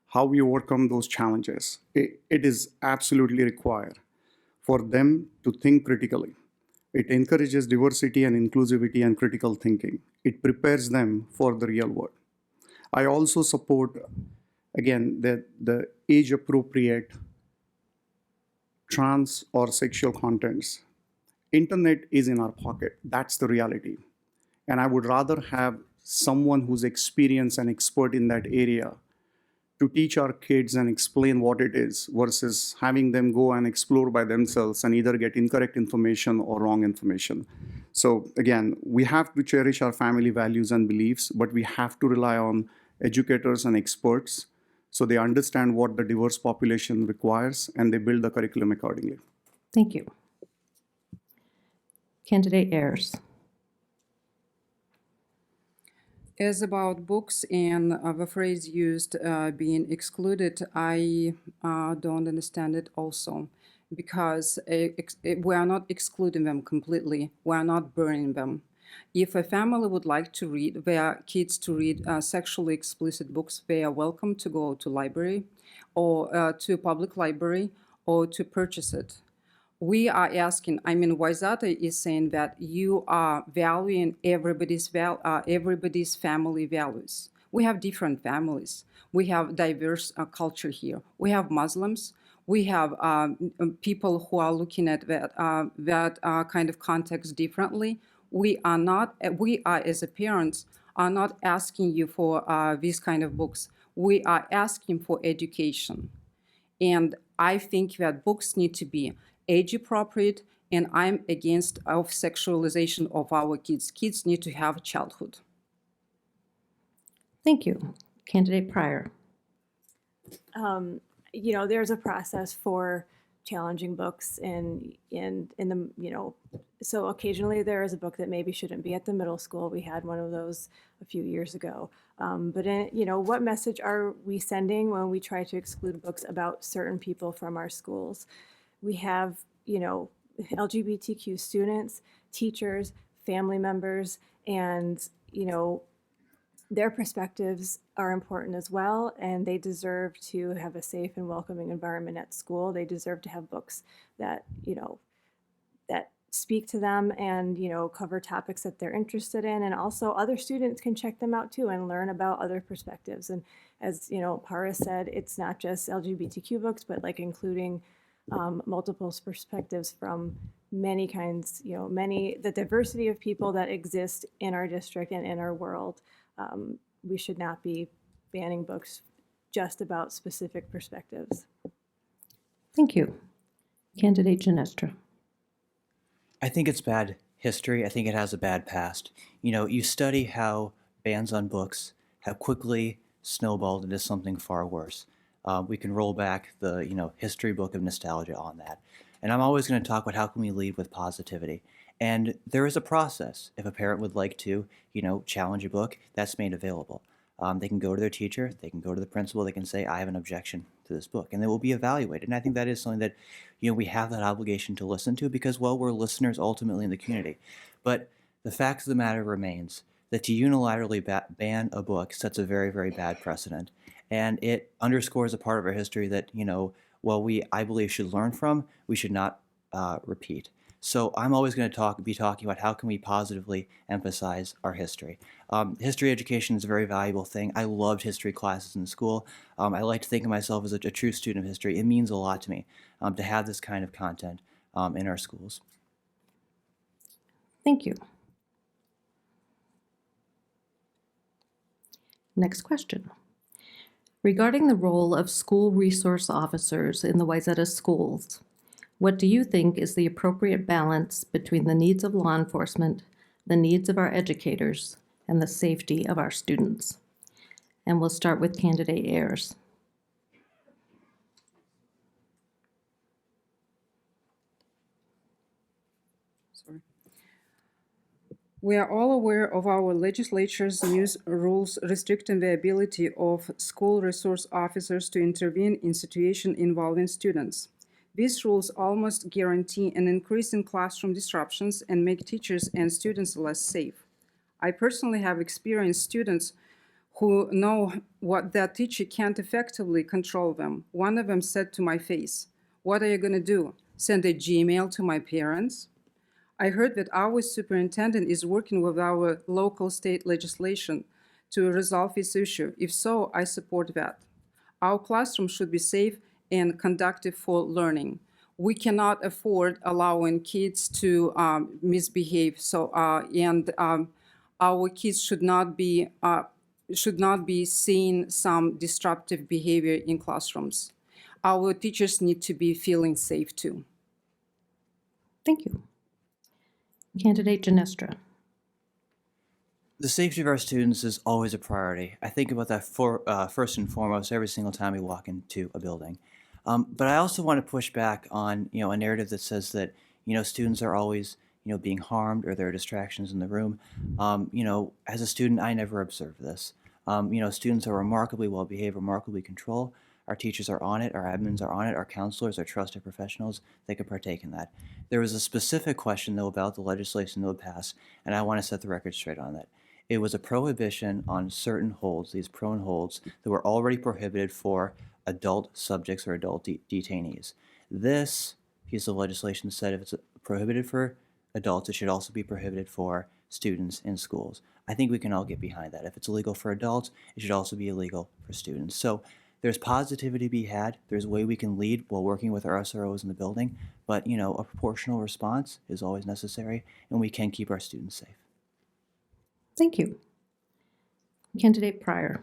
how we overcome those challenges. It is absolutely required for them to think critically. It encourages diversity and inclusivity and critical thinking. It prepares them for the real world. I also support, again, the age-appropriate trans or sexual contents. Internet is in our pocket. That's the reality. And I would rather have someone who's experienced and expert in that area to teach our kids and explain what it is versus having them go and explore by themselves and either get incorrect information or wrong information. So again, we have to cherish our family values and beliefs, but we have to rely on educators and experts so they understand what the diverse population requires and they build the curriculum accordingly. Thank you. Candidate Ayers. As about books and the phrase used being excluded, I don't understand it also, because we are not excluding them completely. We are not burning them. If a family would like to read, their kids to read sexually explicit books, they are welcome to go to library or to a public library or to purchase it. We are asking, Wayzata is saying that you are valuing everybody's family values. We have different families. We have diverse culture here. We have Muslims. We have people who are looking at that kind of context differently. We are as a parents are not asking you for these kind of books. We are asking for education. And I think that books need to be age appropriate, and I'm against of sexualization of our kids. Kids need to have childhood. Thank you. Candidate Pryor. There's a process for challenging books in the, so occasionally there is a book that maybe shouldn't be at the middle school. We had one of those a few years ago. But what message are we sending when we try to exclude books about certain people from our schools? We have, LGBTQ students, teachers, family members, and, their perspectives are important as well, and they deserve to have a safe and welcoming environment at school. They deserve to have books that, that speak to them and, cover topics that they're interested in. And also other students can check them out too and learn about other perspectives. And as, Paris said, it's not just LGBTQ books, but like including multiple perspectives from many kinds, the diversity of people that exist in our district and in our world. We should not be banning books just about specific perspectives. Thank you. Candidate Ginestra. I think it's bad history. I think it has a bad past. You study how bans on books have quickly snowballed into something far worse. We can roll back the history book of nostalgia on that. And I'm always going to talk about how can we lead with positivity. And there is a process. If a parent would like to, challenge a book, that's made available. They can go to their teacher, they can go to the principal, they can say, I have an objection to this book, and they will be evaluated. And I think that is something that, we have that obligation to listen to because, well, we're listeners ultimately in the community. But the fact of the matter remains that to unilaterally ban a book sets a very, very bad precedent. And it underscores a part of our history that, I believe should learn from, we should not repeat. So I'm always going to be talking about how can we positively emphasize our history. History education is a very valuable thing. I loved history classes in school. I like to think of myself as a true student of history. It means a lot to me to have this kind of content in our schools. Thank you. Next question. Regarding the role of school resource officers in the Wayzata schools, what do you think is the appropriate balance between the needs of law enforcement, the needs of our educators, and the safety of our students? And we'll start with Candidate Ayers. We are all aware of our legislature's new rules restricting the ability of school resource officers to intervene in situations involving students. These rules almost guarantee an increase in classroom disruptions and make teachers and students less safe. I personally have experienced students who know what their teacher can't effectively control them. One of them said to my face, "What are you going to do? Send a Gmail to my parents?" I heard that our superintendent is working with our local state legislation to resolve this issue. If so, I support that. Our classroom should be safe and conducive for learning. We cannot afford allowing kids to misbehave. Our kids should not be seeing some disruptive behavior in classrooms. Our teachers need to be feeling safe too. Thank you. Candidate Genestra. The safety of our students is always a priority. I think about that first and foremost every single time we walk into a building. But I also want to push back on a narrative that says that students are always being harmed or there are distractions in the room. As a student, I never observed this. Students are remarkably well behaved, remarkably controlled. Our teachers are on it, our admins are on it, our counselors are trusted professionals. They can partake in that. There was a specific question, though, about the legislation that would pass, and I want to set the record straight on that. It was a prohibition on certain holds, these prone holds, that were already prohibited for adult subjects or adult detainees. This piece of legislation said if it's prohibited for adults, it should also be prohibited for students in schools. I think we can all get behind that. If it's illegal for adults, it should also be illegal for students. So there's positivity to be had. There's a way we can lead while working with our SROs in the building, but a proportional response is always necessary, and we can keep our students safe. Thank you. Candidate Pryor.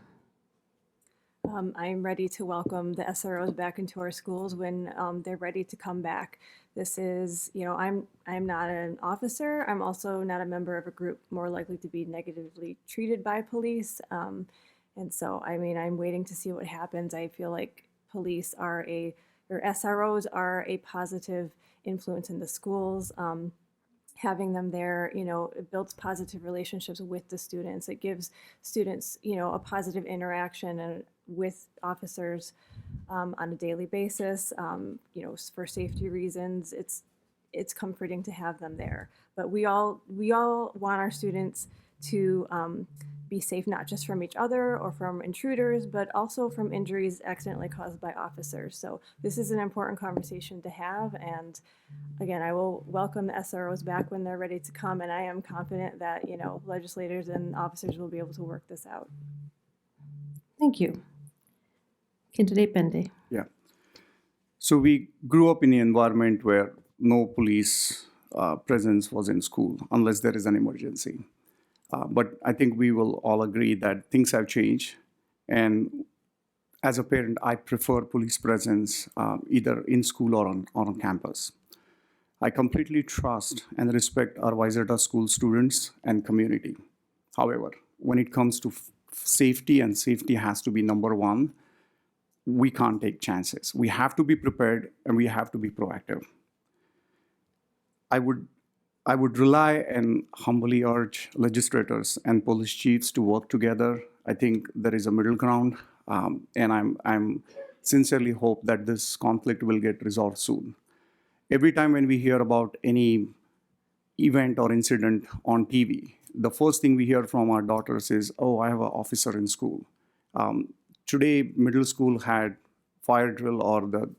I'm ready to welcome the SROs back into our schools when they're ready to come back. This is, I'm not an officer. I'm also not a member of a group more likely to be negatively treated by police. And so, I'm waiting to see what happens. I feel like police or SROs are a positive influence in the schools. Having them there, it builds positive relationships with the students. It gives students, a positive interaction with officers on a daily basis. For safety reasons, it's comforting to have them there. But we all want our students to be safe, not just from each other or from intruders, but also from injuries accidentally caused by officers. So this is an important conversation to have. And again, I will welcome the SROs back when they're ready to come. And I am confident that, legislators and officers will be able to work this out. Thank you. Candidate Bende. Yeah. So we grew up in an environment where no police presence was in school unless there is an emergency. But I think we will all agree that things have changed. And as a parent, I prefer police presence either in school or on campus. I completely trust and respect our Wayzata School students and community. However, when it comes to safety, and safety has to be number one, we can't take chances. We have to be prepared and we have to be proactive. I would rely and humbly urge legislators and police chiefs to work together. I think there is a middle ground, and I'm sincerely hope that this conflict will get resolved soon. Every time when we hear about any event or incident on TV, the first thing we hear from our daughters is, "Oh, I have an officer in school." Today, middle school had fire drill or the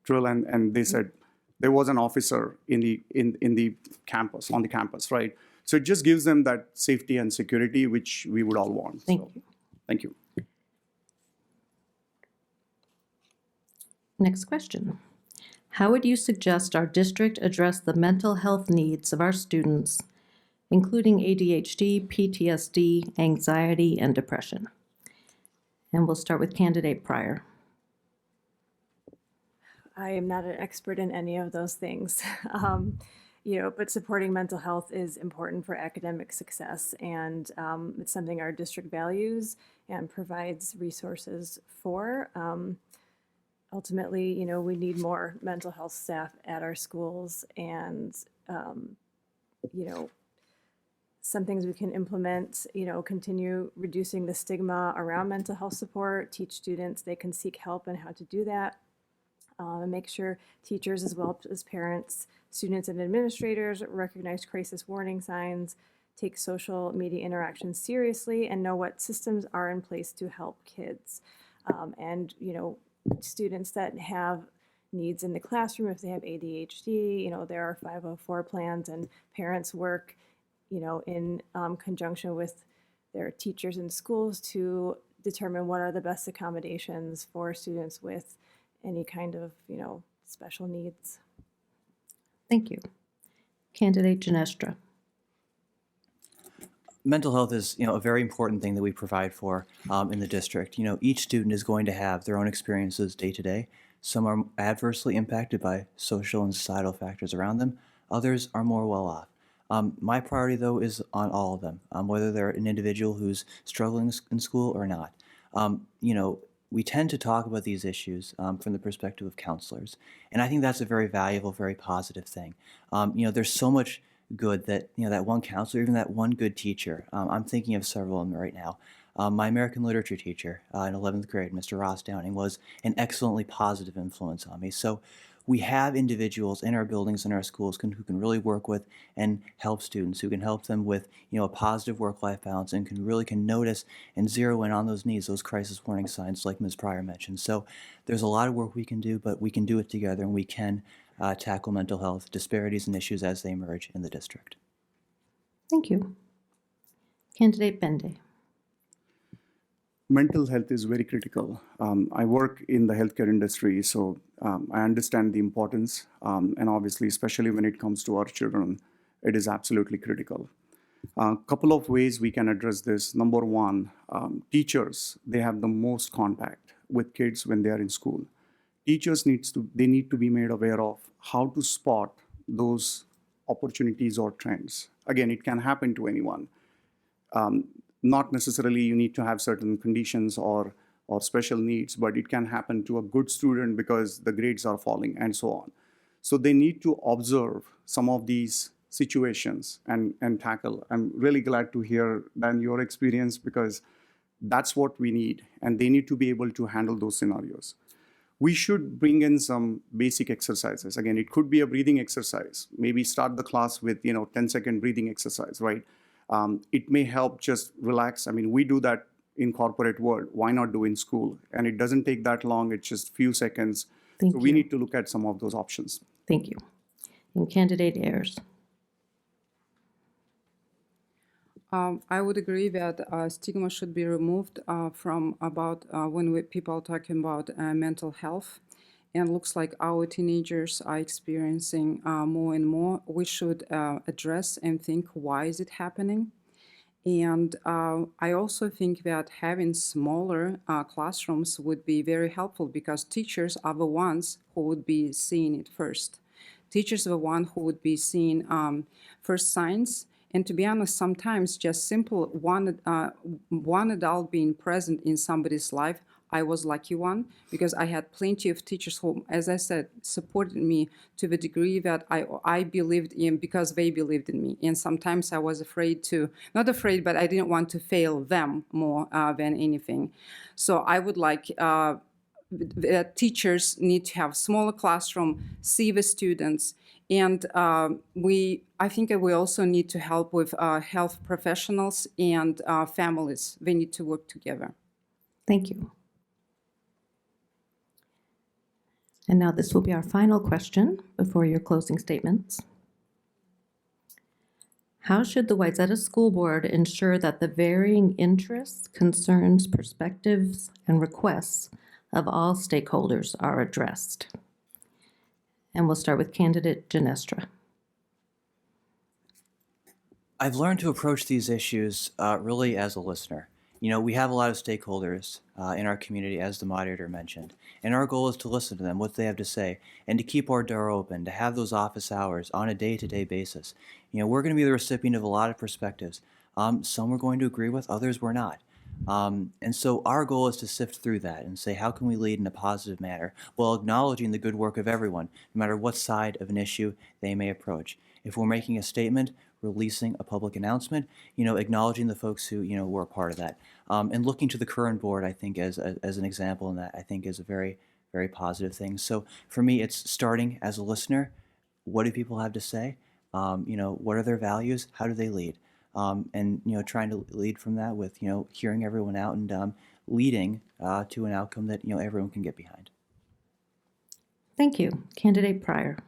drill, and they said there was an officer in the campus, on the campus, right? So it just gives them that safety and security, which we would all want. Thank you. Thank you. Next question. How would you suggest our district address the mental health needs of our students, including ADHD, PTSD, anxiety, and depression? And we'll start with Candidate Pryor. I am not an expert in any of those things, but supporting mental health is important for academic success, and it's something our district values and provides resources for. Ultimately, we need more mental health staff at our schools, and some things we can implement, continue reducing the stigma around mental health support, teach students they can seek help and how to do that. and make sure teachers as well as parents, students, and administrators recognize crisis warning signs, take social media interactions seriously, and know what systems are in place to help kids. And, students that have needs in the classroom, if they have ADHD, there are 504 plans, and parents work, in conjunction with their teachers in schools to determine what are the best accommodations for students with any kind of, special needs. Thank you. Candidate Genestra. Mental health is, a very important thing that we provide for in the district. Each student is going to have their own experiences day to day. Some are adversely impacted by social and societal factors around them. Others are more well off. My priority, though, is on all of them, whether they're an individual who's struggling in school or not. We tend to talk about these issues from the perspective of counselors, and I think that's a very valuable, very positive thing. There's so much good that that one counselor, even that one good teacher. I'm thinking of several of them right now. My American literature teacher in 11th grade, Mr. Ross Downing, was an excellently positive influence on me. So we have individuals in our buildings and our schools who can really work with and help students, who can help them with a positive work-life balance, and can notice and zero in on those needs, those crisis warning signs like Ms. Pryor mentioned. So there's a lot of work we can do, but we can do it together, and we can tackle mental health disparities and issues as they emerge in the district. Thank you. Candidate Bende. Mental health is very critical. I work in the healthcare industry, so I understand the importance, and obviously, especially when it comes to our children, it is absolutely critical. A couple of ways we can address this. Number one, teachers, they have the most contact with kids when they are in school. Teachers need to be made aware of how to spot those opportunities or trends. Again, it can happen to anyone. Not necessarily you need to have certain conditions or special needs, but it can happen to a good student because the grades are falling and so on. So they need to observe some of these situations and tackle. I'm really glad to hear, Dan, your experience, because that's what we need, and they need to be able to handle those scenarios. We should bring in some basic exercises. Again, it could be a breathing exercise. Maybe start the class with 10-second breathing exercise, right? It may help just relax. I mean, we do that in corporate world. Why not do in school? And it doesn't take that long. It's just few seconds. Thank So you. we need to look at some of those options. Thank you. And Candidate Ayers. I would agree that stigma should be removed from about when people are talking about mental health. And looks like our teenagers are experiencing more and more. We should address and think, why is it happening? And I also think that having smaller classrooms would be very helpful, because teachers are the ones who would be seeing it first. Teachers are the ones who would be seeing first signs. And to be honest, sometimes just simple one adult being present in somebody's life. I was lucky one, because I had plenty of teachers who, as I said, supported me to the degree that I believed in, because they believed in me. And sometimes I was not afraid, but I didn't want to fail them more than anything. So I would like that teachers need to have smaller classroom, see the students. And I think we also need to help with health professionals and families. They need to work together. Thank you. And now this will be our final question before your closing statements. How should the Wayzata School Board ensure that the varying interests, concerns, perspectives, and requests of all stakeholders are addressed? And we'll start with candidate Genestra. I've learned to approach these issues really as a listener. We have a lot of stakeholders in our community, as the moderator mentioned, and our goal is to listen to them, what they have to say, and to keep our door open, to have those office hours on a day-to-day basis. We're going to be the recipient of a lot of perspectives. Some we're going to agree with, others we're not. And so our goal is to sift through that and say, how can we lead in a positive manner while acknowledging the good work of everyone, no matter what side of an issue they may approach. If we're making a statement, releasing a public announcement, acknowledging the folks who, were a part of that. And looking to the current board, I think, as an example in that, I think is a very, very positive things. So for me, it's starting as a listener. What do people have to say? What are their values? How do they lead? And trying to lead from that with hearing everyone out and leading to an outcome that everyone can get behind. Thank you. Candidate Pryor.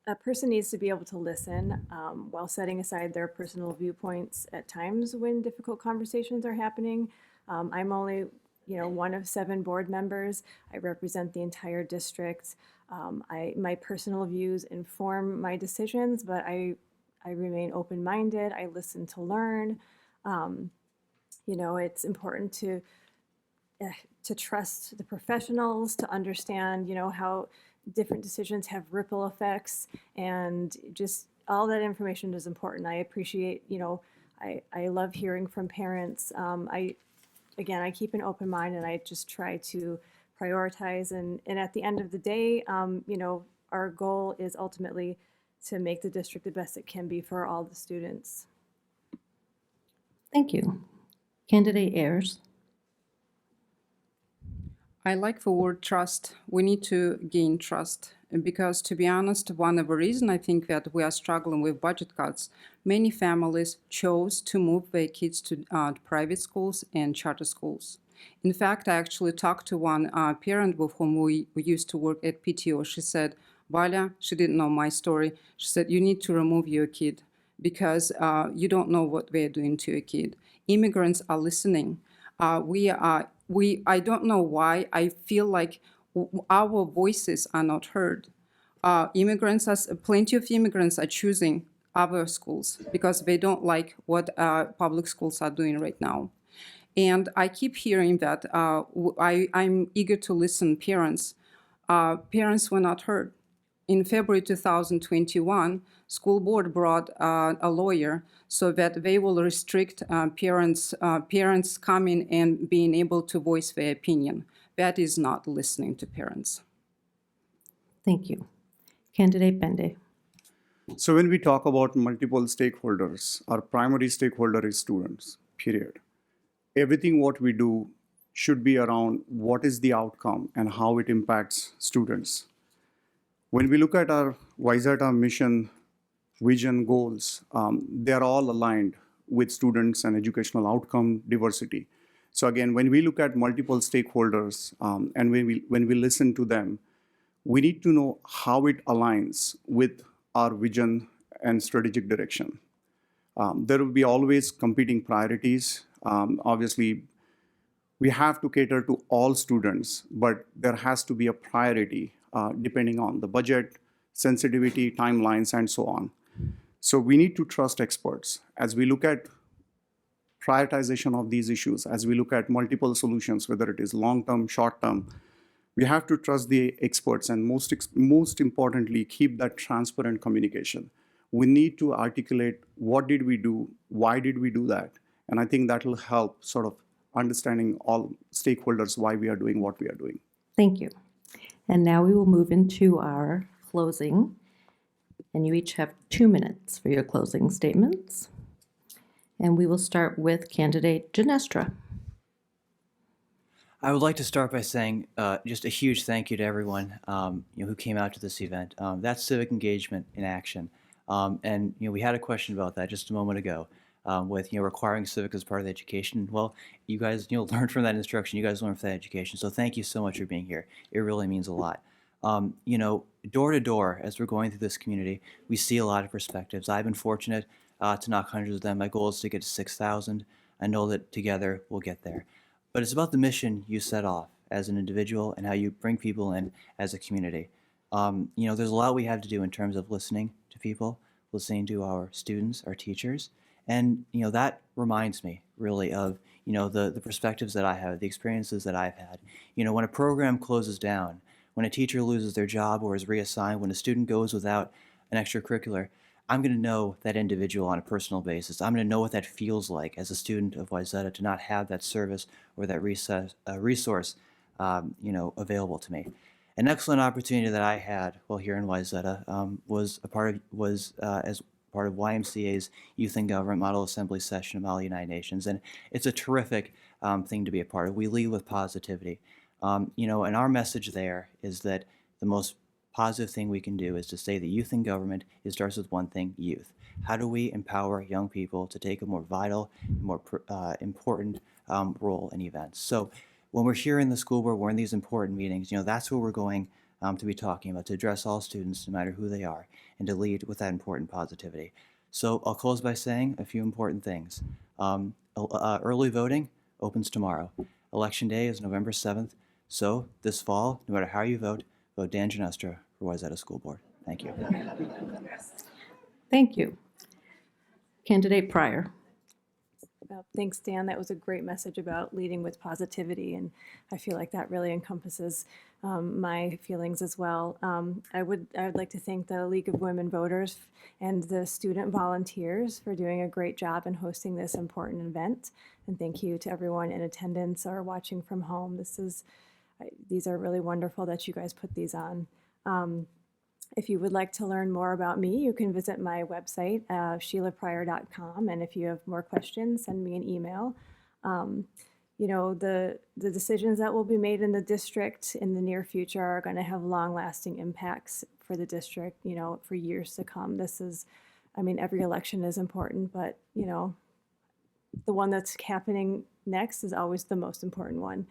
A person needs to be able to listen while setting aside their personal viewpoints at times when difficult conversations are happening. I'm only, one of 7 board members. I represent the entire district. My personal views inform my decisions, but I remain open-minded. I listen to learn. It's important to trust the professionals, to understand, how different decisions have ripple effects, and just all that information is important. I appreciate, I love hearing from parents. I keep an open mind, and I just try to prioritize. And at the end of the day, our goal is ultimately to make the district the best it can be for all the students. Thank you. Candidate Ayers. I like the word trust. We need to gain trust because, to be honest, one of the reasons I think that we are struggling with budget cuts, many families chose to move their kids to private schools and charter schools. In fact, I actually talked to one parent with whom we used to work at PTO. She said, Valia, she didn't know my story. She said, you need to remove your kid because you don't know what they're doing to your kid. Immigrants are listening. I don't know why I feel like our voices are not heard. Plenty of immigrants are choosing other schools because they don't like what public schools are doing right now. And I keep hearing that I'm eager to listen. Parents were not heard. In February 2021, school board brought a lawyer so that they will restrict parents coming and being able to voice their opinion. That is not listening to parents. Thank you. Candidate Bende. So when we talk about multiple stakeholders, our primary stakeholder is students, period. Everything what we do should be around what is the outcome and how it impacts students. When we look at our Wayzata mission, vision, goals, they're all aligned with students and educational outcome diversity. So again, when we look at multiple stakeholders and when we listen to them, we need to know how it aligns with our vision and strategic direction. There will be always competing priorities. Obviously, we have to cater to all students, but there has to be a priority depending on the budget, sensitivity, timelines, and so on. So we need to trust experts as we look at prioritization of these issues, as we look at multiple solutions, whether it is long-term, short-term. We have to trust the experts and most importantly, keep that transparent communication. We need to articulate what did we do, why did we do that? And I think that will help sort of understanding all stakeholders why we are doing what we are doing. Thank you. And now we will move into our closing. And you each have 2 minutes for your closing statements. And we will start with candidate Ginestra. I would like to start by saying just a huge thank you to everyone who came out to this event. That's civic engagement in action. And we had a question about that just a moment ago with requiring civic as part of the education. Well, you guys learned from that instruction. You guys learned from that education. So thank you so much for being here. It really means a lot. Door to door, as we're going through this community, we see a lot of perspectives. I've been fortunate to knock hundreds of them. My goal is to get to 6,000. I know that together we'll get there. But it's about the mission you set off as an individual and how you bring people in as a community. There's a lot we have to do in terms of listening to people, listening to our students, our teachers. And, that reminds me really of, the perspectives that I have, the experiences that I've had. When a program closes down, when a teacher loses their job or is reassigned, when a student goes without an extracurricular, I'm going to know that individual on a personal basis. I'm going to know what that feels like as a student of Wayzata to not have that service or that resource, available to me. An excellent opportunity that I had while here in Wayzata was as part of YMCA's Youth in Government Model Assembly Session of Model United Nations, and it's a terrific thing to be a part of. We lead with positivity. And our message there is that the most positive thing we can do is to say that youth in government, it starts with one thing: youth. How do we empower young people to take a more vital, more important role in events? So when we're here in the school board, we're in these important meetings, that's what we're going to be talking about, to address all students, no matter who they are, and to lead with that important positivity. So I'll close by saying a few important things. Early voting opens tomorrow. Election day is November 7th. So this fall, no matter how you vote Dan Ginestra for Wayzata School Board. Thank you. Thank you. Candidate Pryor. Well, thanks, Dan. That was a great message about leading with positivity, and I feel like that really encompasses my feelings as well. I would like to thank the League of Women Voters and the student volunteers for doing a great job in hosting this important event, and thank you to everyone in attendance or watching from home. These are really wonderful that you guys put these on. If you would like to learn more about me, you can visit my website, sheilapryor.com, and if you have more questions, send me an email. The decisions that will be made in the district in the near future are going to have long-lasting impacts for the district, for years to come. Every election is important, but, the one that's happening next is always the most important one.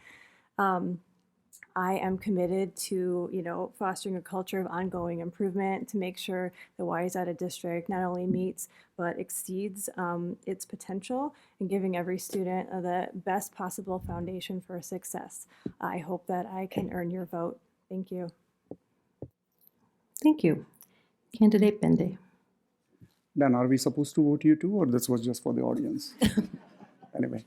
I am committed to, fostering a culture of ongoing improvement to make sure the Wayzata district not only meets but exceeds its potential and giving every student the best possible foundation for success. I hope that I can earn your vote. Thank you. Thank you. Candidate Bende. Dan, are we supposed to vote you too, or this was just for the audience? Anyway.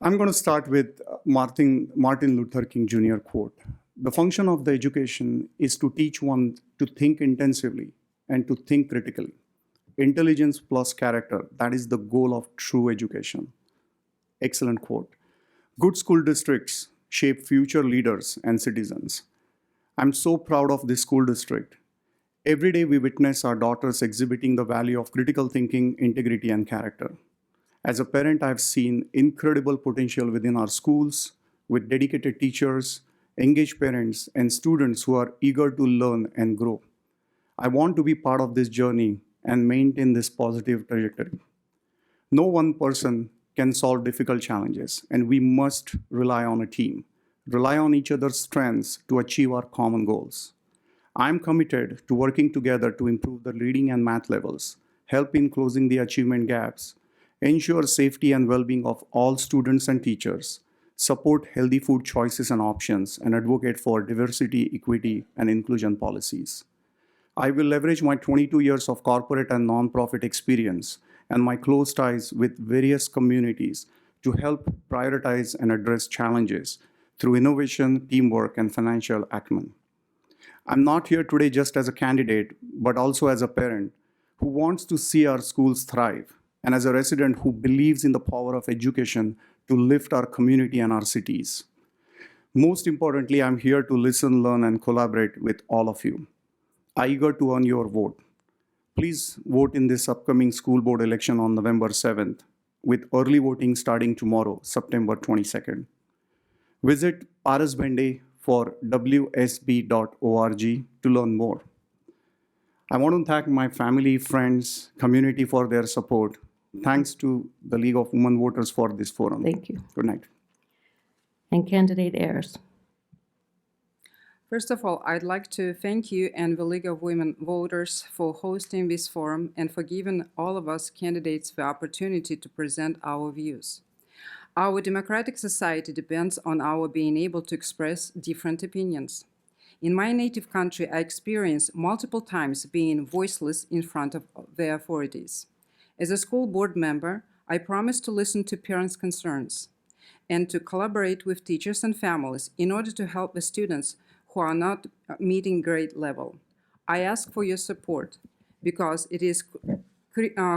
I'm going to start with Martin Luther King Jr. quote. The function of the education is to teach one to think intensively and to think critically. Intelligence plus character, that is the goal of true education. Excellent quote. Good school districts shape future leaders and citizens. I'm so proud of this school district. Every day we witness our daughters exhibiting the value of critical thinking, integrity, and character. As a parent, I've seen incredible potential within our schools with dedicated teachers, engaged parents, and students who are eager to learn and grow. I want to be part of this journey and maintain this positive trajectory. No one person can solve difficult challenges, and we must rely on a team, rely on each other's strengths to achieve our common goals. I'm committed to working together to improve the reading and math levels, help in closing the achievement gaps, ensure safety and well-being of all students and teachers, support healthy food choices and options, and advocate for diversity, equity, and inclusion policies. I will leverage my 22 years of corporate and nonprofit experience and my close ties with various communities to help prioritize and address challenges through innovation, teamwork, and financial acumen. I'm not here today just as a candidate, but also as a parent who wants to see our schools thrive, and as a resident who believes in the power of education to lift our community and our cities. Most importantly, I'm here to listen, learn, and collaborate with all of you. I'm eager to earn your vote. Please vote in this upcoming school board election on November 7th, with early voting starting tomorrow, September 22nd. Visit Paras Bende for wsb.org to learn more. I want to thank my family, friends, community for their support. Thanks to the League of Women Voters for this forum. Thank you. Good night. And Candidate Ayers. First of all, I'd like to thank you and the League of Women Voters for hosting this forum and for giving all of us candidates the opportunity to present our views. Our democratic society depends on our being able to express different opinions. In my native country, I experienced multiple times being voiceless in front of the authorities. As a school board member, I promise to listen to parents' concerns and to collaborate with teachers and families in order to help the students who are not meeting grade level. I ask for your support because it is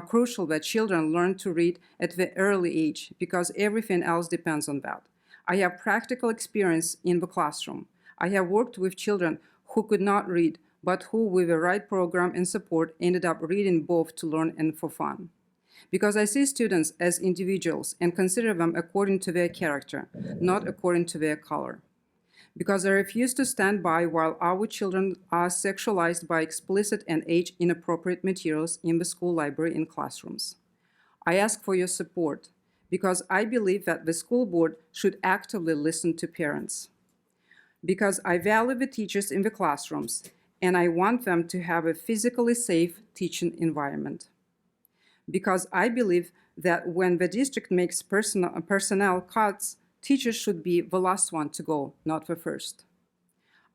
crucial that children learn to read at the early age because everything else depends on that. I have practical experience in the classroom. I have worked with children who could not read, but who, with the right program and support, ended up reading both to learn and for fun. because I see students as individuals and consider them according to their character, not according to their color. Because I refuse to stand by while our children are sexualized by explicit and age-inappropriate materials in the school library and classrooms. I ask for your support because I believe that the school board should actively listen to parents. Because I value the teachers in the classrooms and I want them to have a physically safe teaching environment. Because I believe that when the district makes personnel cuts, teachers should be the last one to go, not the first.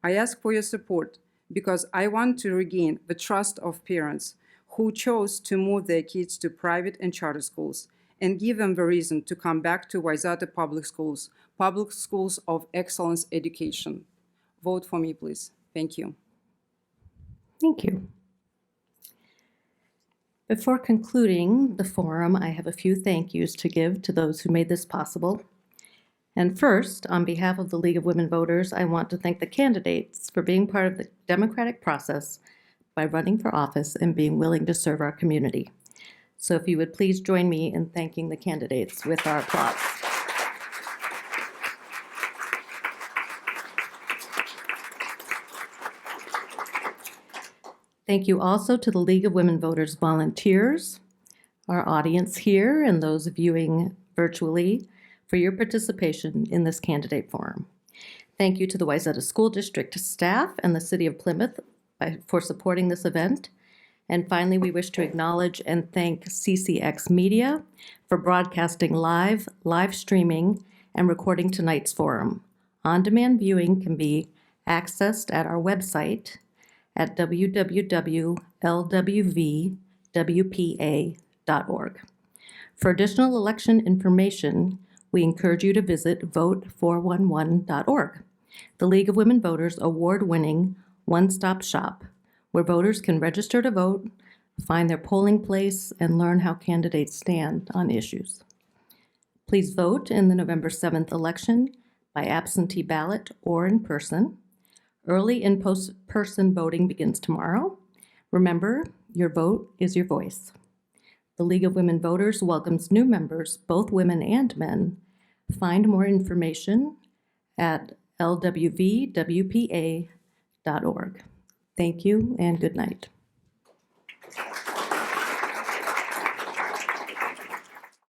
I ask for your support because I want to regain the trust of parents who chose to move their kids to private and charter schools and give them the reason to come back to Wayzata public schools of excellence education. Vote for me, please. Thank you. Thank you. Before concluding the forum, I have a few thank yous to give to those who made this possible. And first, on behalf of the League of Women Voters, I want to thank the candidates for being part of the democratic process by running for office and being willing to serve our community. So if you would please join me in thanking the candidates with our applause. Thank you also to the League of Women Voters volunteers, our audience here, and those viewing virtually for your participation in this candidate forum. Thank you to the Wayzata School District staff and the City of Plymouth for supporting this event. And finally, we wish to acknowledge and thank CCX Media for broadcasting live streaming, and recording tonight's forum. On-demand viewing can be accessed at our website at www.lwvwpa.org. For additional election information, we encourage you to visit vote411.org, the League of Women Voters award-winning one-stop shop, where voters can register to vote, find their polling place, and learn how candidates stand on issues. Please vote in the November 7th election by absentee ballot or in person. Early in-person voting begins tomorrow. Remember, your vote is your voice. The League of Women Voters welcomes new members, both women and men. Find more information at lwvwpa.org. Thank you and good night.